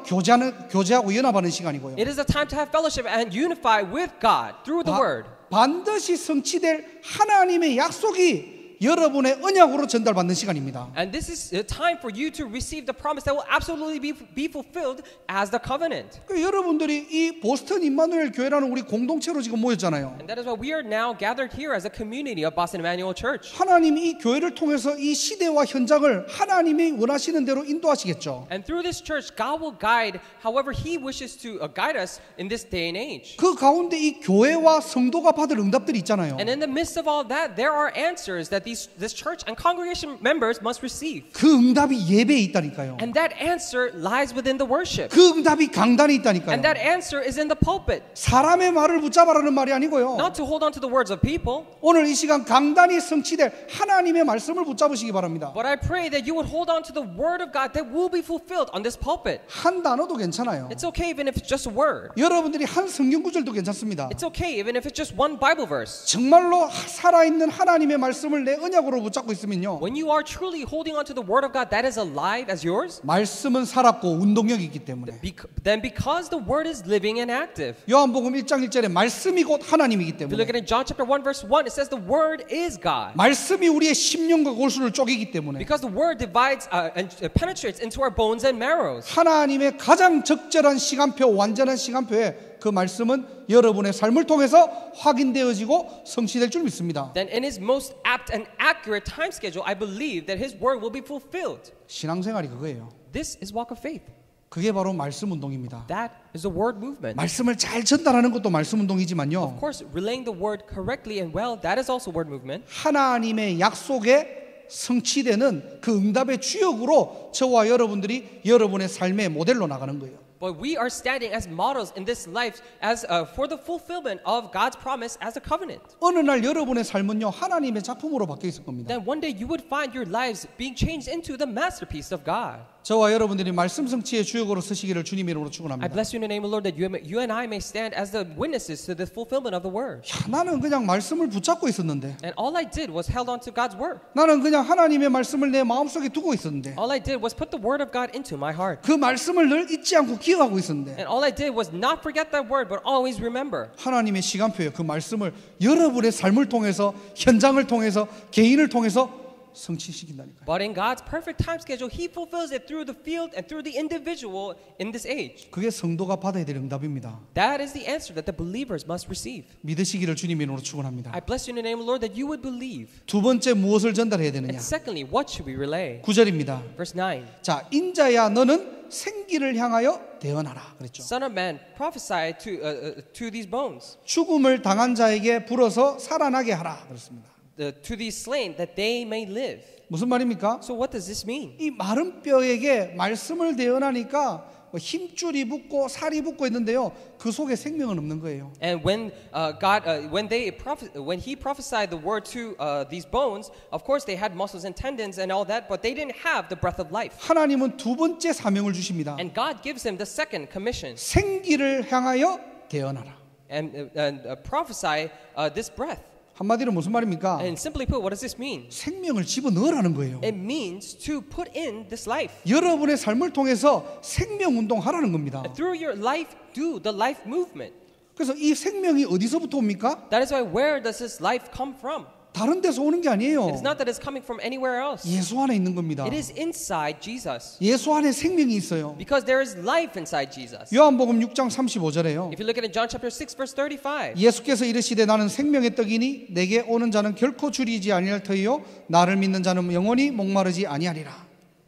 교제하고 연합하는 시간이고요. It is a time to have fellowship and unify with God through the word. 반드시 성취될 하나님의 약속이 여러분의 언약으로 전달받는 시간입니다. And this is a time for you to receive the promise that will absolutely be fulfilled as the covenant. 그러니까 여러분들이 이 보스턴 임마누엘 교회라는 우리 공동체로 지금 모였잖아요. And that is why we are now gathered here as a community of Boston Emmanuel Church. 하나님이 이 교회를 통해서 이 시대와 현장을 하나님이 원하시는 대로 인도하시겠죠. And through this church, God will guide however He wishes to guide us in this day and age. 그 가운데 이 교회와 성도가 받을 응답들이 있잖아요. And in the midst of all that, there are answers that this church and congregation members must receive. 그 응답이 예배에 있다니까요. And that answer lies within the worship. 그 응답이 강단에 있다니까요. And that answer is in the pulpit. 사람의 말을 붙잡아라는 말이 아니고요. Not to hold on to the words of people. 오늘 이 시간 강단이 성취될 하나님의 말씀을 붙잡으시기 바랍니다. But I pray that you would hold on to the word of God that will be fulfilled on this pulpit. 한 단어도 괜찮아요. It's okay even if it's just a word. 여러분들이 한 성경 구절도 괜찮습니다. It's okay even if it's just one Bible verse. 정말로 살아있는 하나님의 말씀을 내 언약으로 붙잡고 있으면요. When you are truly holding on to the word of God that is alive as yours, 말씀은 살았고 운동력이 있기 때문에. then because the word is living and active. 요한복음 1장 1절에 말씀이 곧 하나님이기 If you look 때문에. at it in John chapter 1 verse 1, it says the word is God. 말씀이 우리의 심령과 골수를 쪼개기 때문에. Because the word divides and penetrates into our bones and marrows. 하나님의 가장 적절한 시간표, 완전한 시간표에 그 말씀은 여러분의 삶을 통해서 확인되어지고 성취될 줄 믿습니다. Then in His most apt and accurate time schedule, I believe that His word will be fulfilled. 신앙생활이 그거예요. This is walk of faith. 그게 바로 말씀 운동입니다. That is the word movement. 말씀을 잘 전달하는 것도 말씀 Of 운동이지만요. course, relaying the word correctly and well, that is also word movement. 하나님의 약속에 성취되는 그 응답의 주역으로 저와 여러분들이 여러분의 삶의 모델로 나가는 거예요. But we are standing as models in this life as for the fulfillment of God's promise as a covenant. 어느 날 여러분의 삶은요 하나님의 작품으로 바뀌어 있을 겁니다. Then one day you would find your lives being changed into the masterpiece of God. 저와 여러분들이 말씀 성취의 주역으로 서시기를 주님의 이름으로 I 축원합니다. bless you in the name of the Lord that you and I may stand as the witnesses to the fulfillment of the word. 야, 나는 그냥 말씀을 붙잡고 있었는데, And all I did was held on to God's word. 나는 그냥 하나님의 말씀을 내 마음속에 두고 있었는데, All I did was put the word of God into my heart. 그 말씀을 늘 잊지 않고 기억하고 있었는데, And all I did was not forget that word, but always remember. 하나님의 시간표에 그 말씀을 여러분의 삶을 통해서, 현장을 통해서, 개인을 통해서 성취시킨다니까요. But in God's perfect time schedule, He fulfills it through the field and through the individual in this age. 그게 성도가 받아야 될 응답입니다. That is the answer that the believers must receive. 믿으시기를 주님의 이름으로 축원합니다. I bless you in the name of the Lord that you would believe. 두 번째 무엇을 전달해야 되느냐? And secondly, what should we relay? 9절입니다. Verse 9. 자, 인자야 너는 생기를 향하여 대언하라 그랬죠. Son of man, prophesy to these bones, 죽음을 당한 자에게 불어서 살아나게 하라 그랬습니다. to these slain, that they may live. 무슨 말입니까? So what does this mean? 이 마른 뼈에게 말씀을 대언하니까 힘줄이 붙고 살이 붙고 있는데요. 그 속에 생명은 없는 거예요. And when when He prophesied the word to these bones, of course they had muscles and tendons and all that, but they didn't have the breath of life. 하나님은 두 번째 사명을 주십니다. And God gives him the second commission 생기를 향하여 대언하라. and prophesy this breath. 한마디로 무슨 말입니까? And simply put, what does this mean? 생명을 집어넣으라는 거예요. It means to put in this life. 여러분의 삶을 통해서 생명 운동하라는 겁니다. Through your life, do the life movement. 그래서 이 생명이 어디서부터 옵니까? That is why, where does this life come from? 다른 데서 오는 게 아니에요. It is not that it's coming from anywhere else. 예수 안에 있는 겁니다. It is inside Jesus. 예수 안에 생명이 있어요. Because there is life inside Jesus. 요한복음 6장 35절에요. If you look at it in John chapter 6 verse 35. 예수께서 이르시되 나는 생명의 떡이니 내게 오는 자는 결코 줄이지 아니할 터이요 나를 믿는 자는 영원히 목마르지 아니하리라.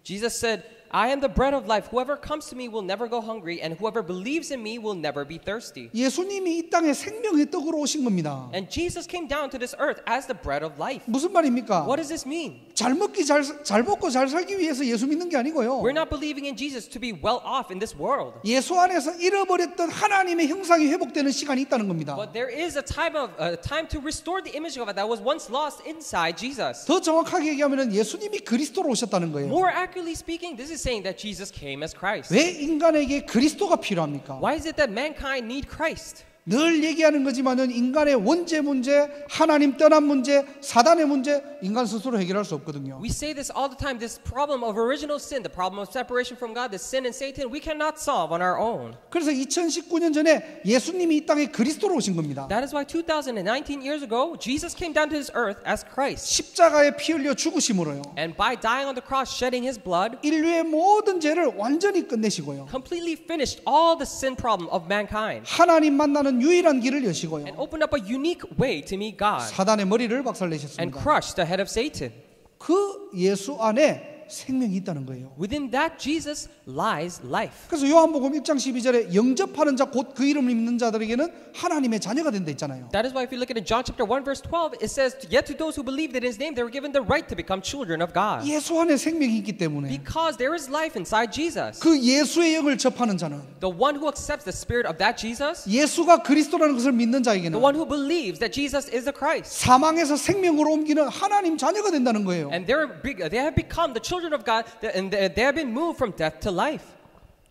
Jesus said, I am the bread of life. Whoever comes to me will never go hungry, and whoever believes in me will never be thirsty. 예수님이 이 땅에 생명의 떡으로 오신 겁니다. And Jesus came down to this earth as the bread of life. 무슨 말입니까? What does this mean? 잘 먹기 잘 먹고 잘 살기 위해서 예수 믿는 게 아니고요. We're not believing in Jesus to be well off in this world. 예수 안에서 잃어버렸던 하나님의 형상이 회복되는 시간이 있다는 겁니다. But there is a time to restore the image of it that was once lost inside Jesus. 더 정확하게 얘기하면 예수님이 그리스도로 오셨다는 거예요. More accurately speaking, this is saying that Jesus came as Christ. 왜 인간에게 그리스도가 필요합니까? Why is it that mankind need Christ? 늘 얘기하는 거지만은 인간의 원죄 문제, 하나님 떠난 문제, 사단의 문제 인간 스스로 해결할 수 없거든요. We say this all the time. This problem of original sin, the problem of separation from God, the sin and Satan, we cannot solve on our own. 그래서 2019년 전에 예수님이 이 땅에 그리스도로 오신 겁니다. That is why 2019 years ago, Jesus came down to this earth as Christ. 십자가에 피 흘려 죽으심으로요. And by dying on the cross, shedding his blood, 인류의 모든 죄를 완전히 끝내시고요. completely finished all the sin problem of mankind. 하나님 만나는 유일한 길을 여시고요. And opened up a unique way to meet God. 사단의 머리를 And 박살내셨습니다. crushed the head of Satan. 그 예수 안에 생명이 있다는 거예요. Within that Jesus lies life. 그래서 요한복음 1장 12절에 영접하는 자 곧 그 이름을 믿는 자들에게는 하나님의 자녀가 된다 있잖아요. That is why if you look at John chapter 1 verse 12, it says, yet to those who believed in his name, they were given the right to become children of God. 예수 안에 생명이 있기 때문에 Because there is life inside Jesus. 그 예수의 영을 접하는 자는 The one who accepts the spirit of that Jesus, 예수가 그리스도라는 것을 믿는 자에게는 the one who believes that Jesus is the Christ. 사망에서 생명으로 옮기는 하나님 자녀가 된다는 거예요. And they have become the children of God, and they have been moved from death to life.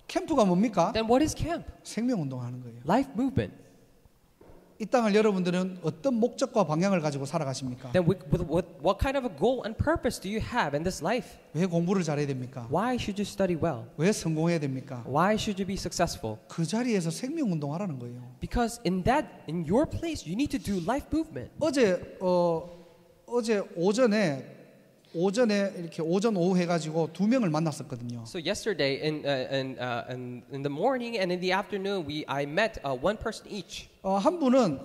캠프가 뭡니까? Then what is camp? 생명운동하는 거예요. Life movement. 이 땅을 여러분들은 어떤 목적과 방향을 가지고 살아가십니까? Then what kind of a goal and purpose do you have in this life? 왜 공부를 잘해야 됩니까? Why should you study well? 왜 성공해야 됩니까? Why should you be successful? 그 자리에서 생명운동하라는 거예요. Because in your place, you need to do life movement. 어제 오전에 이렇게 오전 오후 해가지고 두 명을 만났었거든요. So yesterday, in the morning and in the afternoon, I met one person each. 한 분은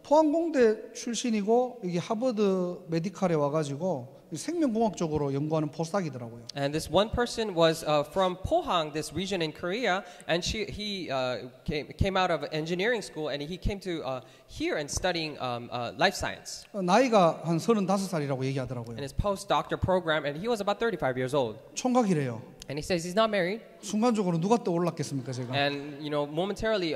포항공대 출신이고 여기 하버드 메디칼에 와가지고 생명공학 쪽으로 연구하는 포스닥이더라고요. And this one person was from Pohang, this region in Korea, and he came out of engineering school, and he came to here and studying life science. 나이가 한 35살이라고 얘기하더라고요. In his postdoctoral program, and he was about 35 years old. 총각이래요. And he says he's not married. 순간적으로 누가 떠올랐겠습니까, 제가? And momentarily,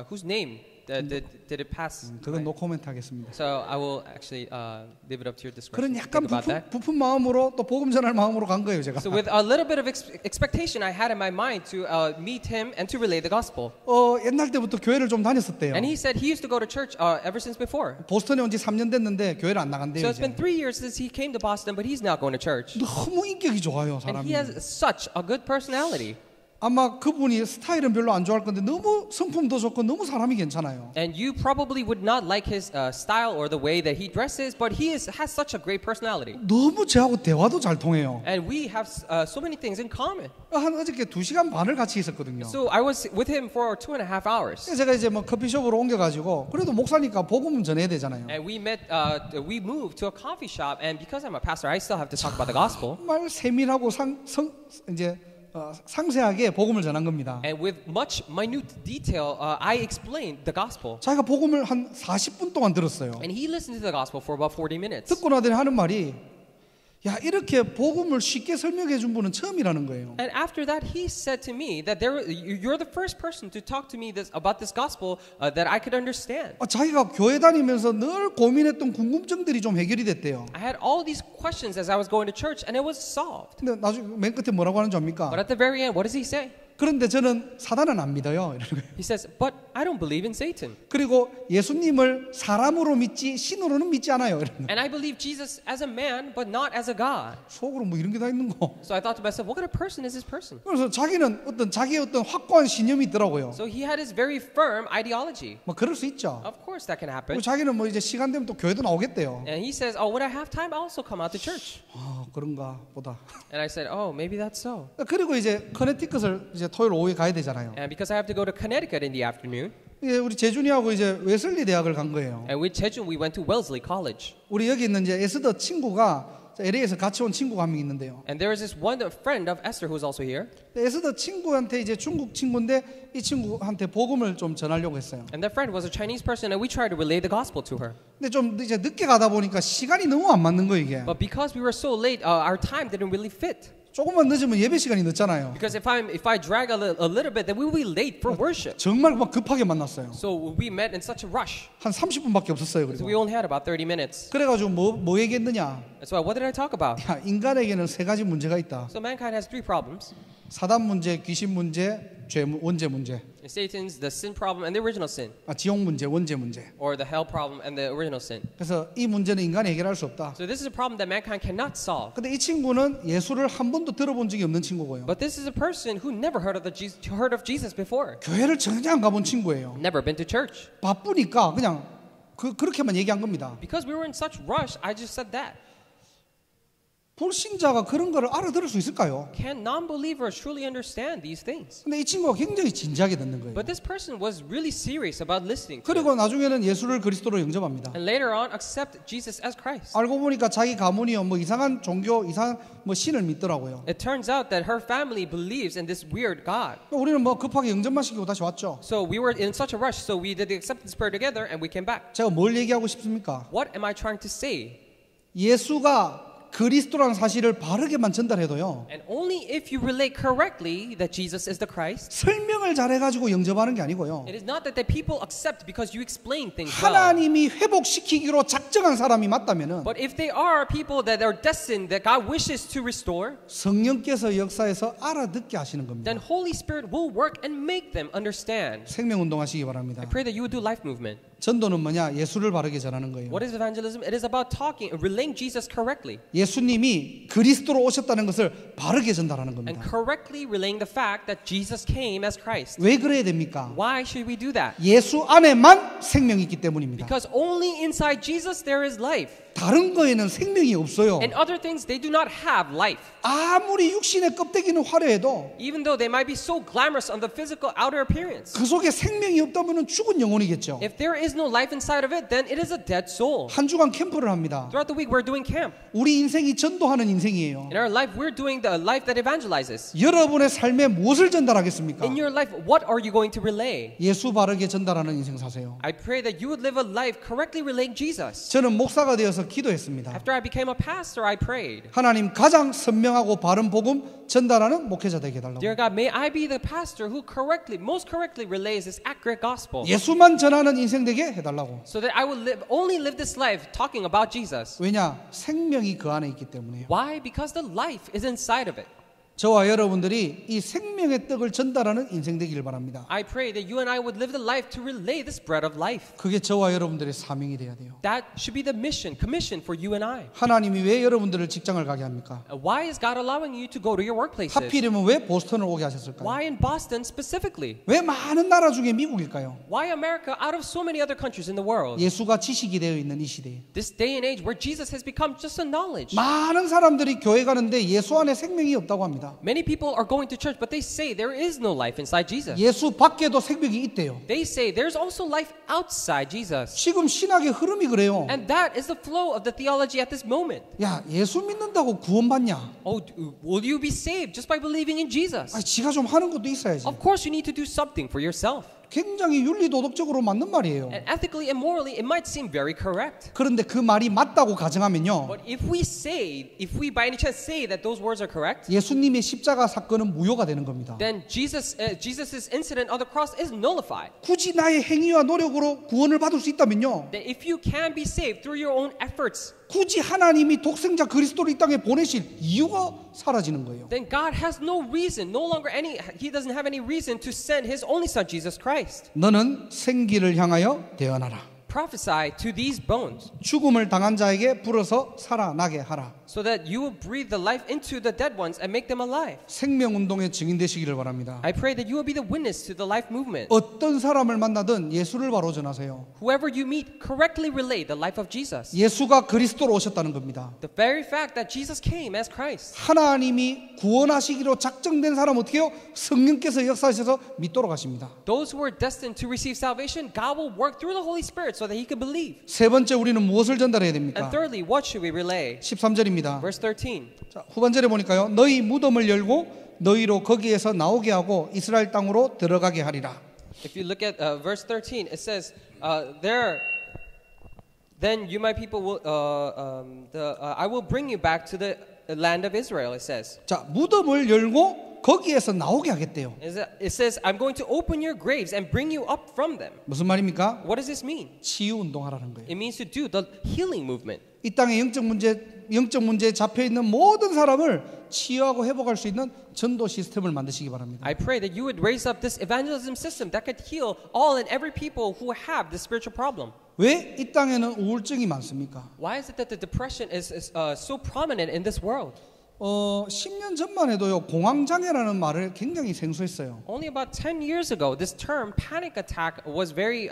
whose name did it pass? 그건 노 코멘트 하겠습니다. So I will actually leave it up to your discretion. 그런 to 약간 think about that. 부푼 마음으로 또 복음 전할 마음으로 간 거예요, 제가. So with a little bit of expectation I had in my mind to meet him and to relay the gospel. 옛날 때부터 교회를 좀 다녔었대요. And he said he used to go to church ever since before. 보스턴에 온 지 3년 됐는데 교회를 안 나간대요. So it's 이제. been 3 years since he came to Boston, but he's not going to church. 너무 인격이 좋아요, And 사람이. he has such a good personality. 아마 그분이 스타일은 별로 안 좋아할 건데 너무 성품도 좋고 너무 사람이 괜찮아요. And you probably would not like his style or the way that he dresses, but he has such a great personality. 너무 저하고 대화도 잘 통해요. And we have so many things in common. 한 어저께 2시간 반을 같이 있었거든요. So I was with him for 2.5 hours. 제가 이제 뭐 커피숍으로 옮겨가지고 그래도 목사니까 복음은 전해야 되잖아요. And we moved to a coffee shop, and because I'm a pastor, I still have to talk about the gospel. 정말 세밀하고 상세하게 복음을 전한 겁니다. And with much minute detail, I explained the gospel. 자기가 복음을 한 40분 동안 들었어요. And he listened to the gospel for about 40 minutes. 듣고 나더니 하는 말이 야 이렇게 복음을 쉽게 설명해 준 분은 처음이라는 거예요. And after that, he said to me that you're the first person to talk to me about this gospel that I could understand. 자기가 교회 다니면서 늘 고민했던 궁금증들이 좀 해결이 됐대요. I had all these questions as I was going to church, and it was solved. 근데 나중에 맨 끝에 뭐라고 하는 줄 압니까? But at the very end, what does he say? 그런데 저는 사단은 안 믿어요. 이러는 거예요. He says, but I don't believe in Satan. 그리고 예수님을 사람으로 믿지 신으로는 믿지 않아요. 이러는 거예요. And I believe Jesus as a man, but not as a God. 속으로 뭐 이런 게 다 있는 거. So I thought to myself, what kind of person is this person? 그래서 자기는 자기의 어떤 확고한 신념이 있더라고요. So he had his very firm ideology. 뭐 그럴 수 있죠. Of course that can 그리고 happen. 자기는 뭐 이제 시간 되면 또 교회도 나오겠대요. And he says, oh, when I have time, I'll also come out to church. 그런가 보다. And I said, oh, maybe that's so. 그리고 이제 커네티컷을 이제 토요일 오후에 가야 되잖아요. And because I have to go to Connecticut in the afternoon, 우리 재준이하고 이제 웨슬리 대학을 간 거예요. and with Chejun, we went to Wellesley College. 우리 여기 있는 이제 에스더 친구가 LA에서 같이 온 친구가 한 명 있는데요. And there is this one friend of Esther who's also here. 에스더 친구한테 이제 중국 친구인데 이 친구한테 복음을 좀 전하려고 했어요. And that friend was a Chinese person, and we tried to relay the gospel to her. 근데 좀 이제 늦게 가다 보니까 시간이 너무 안 맞는 거예요, 이게. But because we were so late, our time didn't really fit. 조금만 늦으면 예배 시간이 늦잖아요. Because if I drag a little bit, then we will be late for worship. 정말 막 급하게 만났어요. So we met in such a rush. 한 30분밖에 없었어요. So 그리고. we only had about 30 minutes. 그래가지고 뭐 얘기했느냐? So what did I talk about? 야, 인간에게는 세 가지 문제가 있다. So mankind has 3 problems. 사단 문제, 귀신 문제, 원죄 문제, Satan's the sin problem and the original sin, 지옥 문제, 원죄 문제. or the hell problem and the original sin. 그래서 이 문제는 인간이 해결할 수 없다. So this is a problem that mankind cannot solve. 근데 이 친구는 예수를 한 번도 들어본 적이 없는 친구고요. But this is a person who never heard of Jesus before. 교회를 전혀 안 가본 친구예요. Never been to church. 바쁘니까 그냥 그렇게만 얘기한 겁니다. Because we were in such rush, I just said that. 불신자가 그런 거를 알아들을 수 있을까요? Can non-believers truly understand these things? 근데 이 친구가 굉장히 진지하게 듣는 거예요. But this person was really serious about listening. To 그리고 it. 나중에는 예수를 그리스도로 영접합니다. And later on, accept Jesus as Christ. 알고 보니까 자기 가문이요 뭐 이상한 종교, 이상한 뭐 신을 믿더라고요. It turns out that her family believes in this weird God. 우리는 뭐 급하게 영접만 시키고 다시 왔죠. So we were in such a rush, so we did the acceptance prayer together and we came back. 제가 뭘 얘기하고 싶습니까? What am I trying to say? 예수가 그리스도라는 사실을 바르게만 전달해도요. And only if you relate correctly that Jesus is the Christ. 설명을 잘해가지고 영접하는 게 아니고요. It is not that the people accept because you explain things well. 하나님이 회복시키기로 작정한 사람이 맞다면은 But if they are people that are destined, that God wishes to restore, 성령께서 역사에서 알아듣게 하시는 겁니다. then Holy Spirit will work and make them understand. 생명운동하시기 바랍니다. I pray that you would do life movement. 전도는 뭐냐? 예수를 바르게 전하는 거예요. What is evangelism? It is about talking and relaying Jesus correctly. 예수님이 그리스도로 오셨다는 것을 바르게 전달하는 And 겁니다. correctly relaying the fact that Jesus came as Christ. 왜 그래야 됩니까? Why should we do that? 예수 안에만 생명이 있기 때문입니다. Because only inside Jesus there is life. 다른 거에는 생명이 없어요. And other things, they do not have life. 아무리 육신의 껍데기는 화려해도 Even though they might be so glamorous on the physical outer appearance. 그 속에 생명이 없다면 죽은 영혼이겠죠. If there is no life inside of it, then it is a dead soul. 한 주간 캠프를 합니다. Throughout the week, we're doing camp. 우리 인생이 전도하는 인생이에요. In our life, we're doing the life that evangelizes. 여러분의 삶에 무엇을 전달하겠습니까? In your life, what are you going to relay? 예수 바르게 전달하는 인생 사세요. I pray that you would live a life correctly relaying Jesus. 저는 목사가 되어서 기도했습니다. After I became a pastor, I prayed. 하나님 가장 선명하고 바른 복음 전달하는 목회자 되게 해달라고. Dear God, may I be the pastor who most correctly relays this accurate gospel. 예수만 전하는 인생 되게 해달라고. So that I will only live this life talking about Jesus. 왜냐? 생명이 그 안에 있기 때문에요. Why? Because the life is inside of it. 저와 여러분들이 이 생명의 떡을 전달하는 인생 되기를 바랍니다. I pray that you and I would live the life to relay this bread of life. 그게 저와 여러분들의 사명이 돼야 돼요. That should be the commission for you and I. 하나님이 왜 여러분들을 직장을 가게 합니까? Why is God allowing you to go to your workplaces? 하필이면 왜 보스턴을 오게 하셨을까요? Why in Boston specifically? 왜 많은 나라 중에 미국일까요? Why America out of so many other countries in the world? 예수가 지식이 되어 있는 이 시대에 This day and age where Jesus has become just a knowledge. 많은 사람들이 교회 가는데 예수 안에 생명이 없다고 합니다. Many people are going to church, but they say there is no life inside Jesus. 예수 밖에도 생명이 있대요. They say there's also life outside Jesus. 지금 신학의 흐름이 그래요. And that is the flow of the theology at this moment. 야, 예수 믿는다고 구원받냐? Oh, will you be saved just by believing in Jesus? 아니, 지가 좀 하는 것도 있어야지. Of course you need to do something for yourself. 굉장히 윤리도덕적으로 맞는 말이에요. And ethically and morally, it might seem very correct. 그런데 그 말이 맞다고 가정하면요. But if we by any chance say that those words are correct, 예수님의 십자가 사건은 무효가 되는 겁니다. then Jesus's incident on the cross is nullified. 굳이 나의 행위와 노력으로 구원을 받을 수 있다면요. That if you can be saved through your own efforts, 굳이 하나님이 독생자 그리스도를 이 땅에 보내실 이유가 사라지는 거예요. then God has no reason, He doesn't have any reason to send His only Son, Jesus Christ. 너는 생기를 향하여 대언하라. Prophesy to these bones, 죽음을 당한 자에게 불어서 살아나게 하라. so that you will breathe the life into the dead ones and make them alive. 생명운동의 증인 되시기를 바랍니다. I pray that you will be the witness to the life movement. 어떤 사람을 만나든 예수를 바로 전하세요. Whoever you meet, correctly relay the life of Jesus. 예수가 그리스도로 오셨다는 겁니다. The very fact that Jesus came as Christ. 하나님이 구원하시기로 작정된 사람 어떻게 해요? 성령께서 역사하셔서 믿도록 하십니다. Those who are destined to receive salvation, God will work through the Holy Spirit so that He can believe. 세 번째 우리는 무엇을 전달해야 됩니까? And thirdly, what should we relay? 13절입니다. Verse 13. 자, 후반절에 보니까요. 너희 무덤을 열고 너희로 거기에서 나오게 하고 이스라엘 땅으로 들어가게 하리라. If you look at verse 13, it says, then you, my people, will, I will bring you back to the land of Israel, it says. 자, 무덤을 열고 거기에서 나오게 하겠대요. It says, I'm going to open your graves and bring you up from them. 무슨 말입니까? What does this mean? 치유 운동하라는 거예요. It means to do the healing movement. 이 땅에 영적 문제에 잡혀 있는 모든 사람을 치유하고 회복할 수 있는 전도 시스템을 만드시기 바랍니다. I pray that you would raise up this evangelism system that could heal all and every people who have this spiritual problem. 왜 이 땅에는 우울증이 많습니까? Why is it that the depression is so prominent in this world? 10년 전만 해도요, 공황장애라는 말을 굉장히 생소했어요. Only about 10 years ago, this term panic attack was very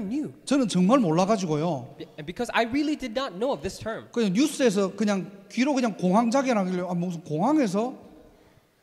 new. 저는 정말 몰라가지고요. Because I really did not know of this term. 그냥 뉴스에서 그냥 귀로 그냥 공황장애라길래 무슨 공황에서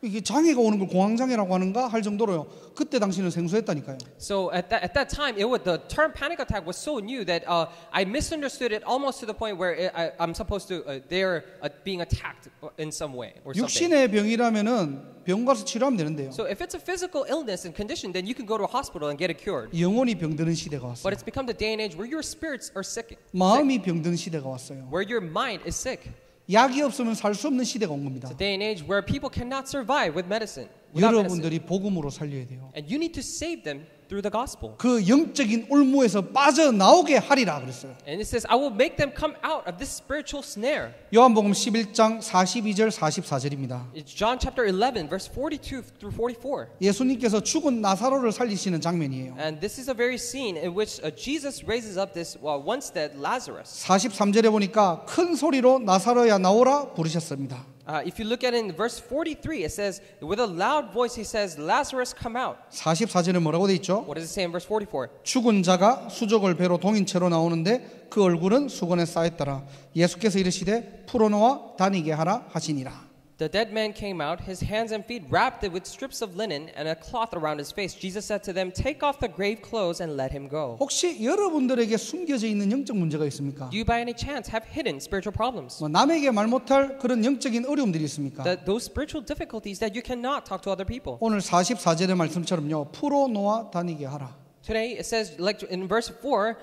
이게 장애가 오는 걸 공황장애라고 하는가 할 정도로요. 그때 당시는 생소했다니까요. So at that time, the term panic attack was so new that I misunderstood it almost to the point where I'm supposed to they're being attacked in some way or something. 육신의 병이라면은 병 가서 치료하면 되는데요. So if it's a physical illness and condition, then you can go to a hospital and get it cured. 영혼이 병드는 시대가 But 왔어요. it's become the day and age where your spirits are sick, 마음이 병드는 시대가 왔어요. where your mind is sick. 약이 없으면 살 수 없는 시대가 온 겁니다. It's a day and age where people cannot survive with medicine. Without medicine. 여러분들이 복음으로 살려야 돼요. And you need to save them through the gospel. 그 영적인 올무에서 빠져나오게 하리라 그랬어요. And it says, I will make them come out of this spiritual snare. 요한복음 11장 42절 44절입니다. It's John chapter 11, verse 42 through 44. 예수님께서 죽은 나사로를 살리시는 장면이에요. And this is a very scene in which Jesus raises up this once dead Lazarus. 43절에 보니까 큰 소리로 나사로야 나오라 부르셨습니다. If you look at it in verse 43, it says, with a loud voice, he says, Lazarus, come out. 44절에 뭐라고 돼 있죠? What does it say in verse 44? 죽은 자가 수족을 배로 동인 채로 나오는데 그 얼굴은 수건에 쌓였더라. 예수께서 이르시되 풀어놓아 다니게 하라 하시니라. The dead man came out, his hands and feet wrapped with strips of linen and a cloth around his face. Jesus said to them, take off the grave clothes and let him go. 혹시 여러분들에게 숨겨져 있는 영적 문제가 있습니까? Do you by any chance have hidden spiritual problems? 뭐 남에게 말 못할 그런 영적인 어려움들이 있습니까? Those spiritual difficulties that you cannot talk to other people. 오늘 44절의 말씀처럼요. 풀어놓아 다니게 하라. Today it says, like in verse 4,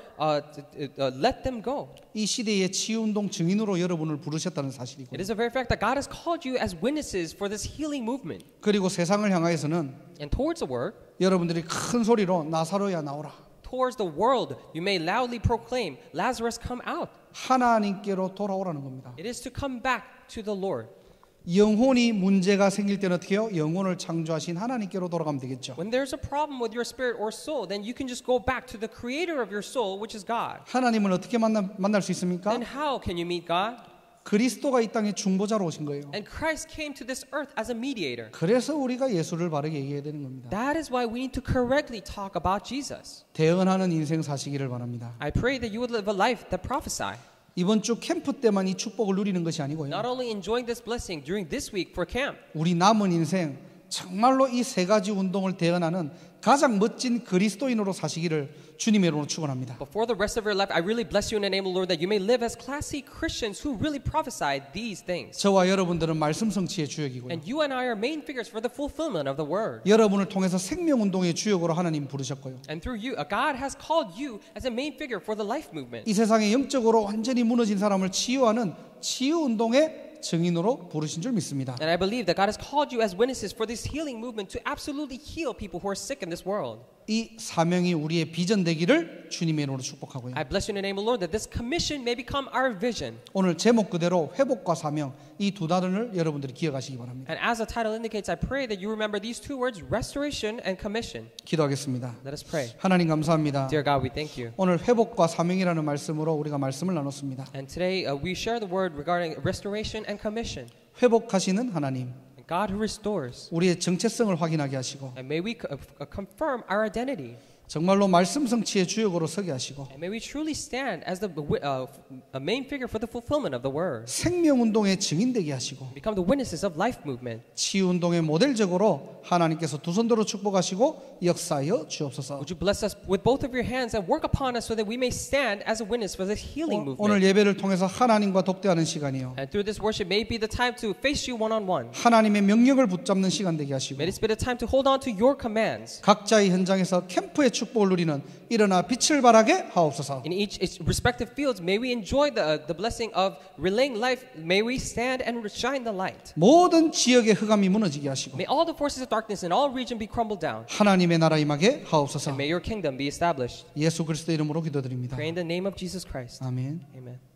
let them go. 이 시대의 치유운동 증인으로 여러분을 부르셨다는 사실이고 It is a very fact that God has called you as witnesses for this healing movement. 그리고 세상을 향하여서는 And towards the world, 여러분들이 큰 소리로 나사로야 나오라. towards the world, you may loudly proclaim, Lazarus, come out. 하나님께로 돌아오라는 겁니다. It is to come back to the Lord. 영혼이 문제가 생길 때는 어떻게 해요? 영혼을 창조하신 하나님께로 돌아가면 되겠죠. When there's a problem with your spirit or soul, then you can just go back to the creator of your soul, which is God. 하나님을 어떻게 만날 수 있습니까? Then how can you meet God? 그리스도가 이 땅에 중보자로 오신 거예요. And Christ came to this earth as a mediator. 그래서 우리가 예수를 바르게 얘기해야 되는 겁니다. That is why we need to correctly talk about Jesus. 대언하는 인생 사시기를 바랍니다. I pray that you would live a life that prophesy. 이번 주 캠프 때만 이 축복을 누리는 것이 아니고요. Not only enjoying this blessing during this week for camp. 우리 남은 인생 정말로 이 세 가지 운동을 대언하는 가장 멋진 그리스도인으로 사시기를 주님의 이름으로 축원합니다. But for the rest of your life, I really bless you in the name of the Lord that you may live as classy Christians who really prophesy these things. 저와 여러분들은 말씀 성취의 주역이고요. And you and I are main figures for the fulfillment of the word. 여러분을 통해서 생명 운동의 주역으로 하나님 부르셨고요. And through you, God has called you as a main figure for the life movement. 이 세상에 영적으로 완전히 무너진 사람을 치유하는 치유 운동의 증인으로 부르신 줄 믿습니다. And I believe that God has called you as witnesses for this healing movement to absolutely heal people who are sick in this world. 이 사명이 우리의 비전 되기를 주님의 이름으로 축복하고요. I bless you in the name of the Lord that this commission may become our vision. 오늘 제목 그대로 회복과 사명 이 두 단어를 여러분들이 기억하시기 바랍니다. And as the title indicates, I pray that you remember these two words, restoration and commission. 기도하겠습니다. Let us pray. 하나님 감사합니다. Dear God, we thank you. 오늘 회복과 사명이라는 말씀으로 우리가 말씀을 나눴습니다. And today we share the word regarding restoration and commission. 회복하시는 하나님, God who restores. 우리의 정체성을 확인하게 하시고 And may we confirm our identity. 정말로 말씀 성취의 주역으로 서게 하시고 And may we truly stand as the a main figure for the fulfillment of the word. 생명 운동의 증인되게 하시고 Become the witnesses of life movement. 치유 운동의 모델적으로 하나님께서 두 손으로 축복하시고 역사하여 주옵소서. Would you bless us with both of your hands and work upon us so that we may stand as a witness for this healing 오늘 movement. 예배를 통해서 하나님과 독대하는 시간이요. And through this worship may it be the time to face you one on one. 하나님의 명령을 붙잡는 시간 되게 하시고 May this be the time to hold on to your commands. 각자의 현장에서 캠프의 축복을 누리는 일어나 빛을 발하게 하옵소서. In each respective fields, may we enjoy the blessing of relaying life. May we stand and shine the light. 모든 지역의 흑암이 무너지게 하시고 May all the forces of darkness in all region be crumbled down. 하나님의 나라 임하게 하옵소서. And may your kingdom be established. 예수 그리스도 이름으로 기도드립니다. Pray in the name of Jesus Christ. 아멘. Amen.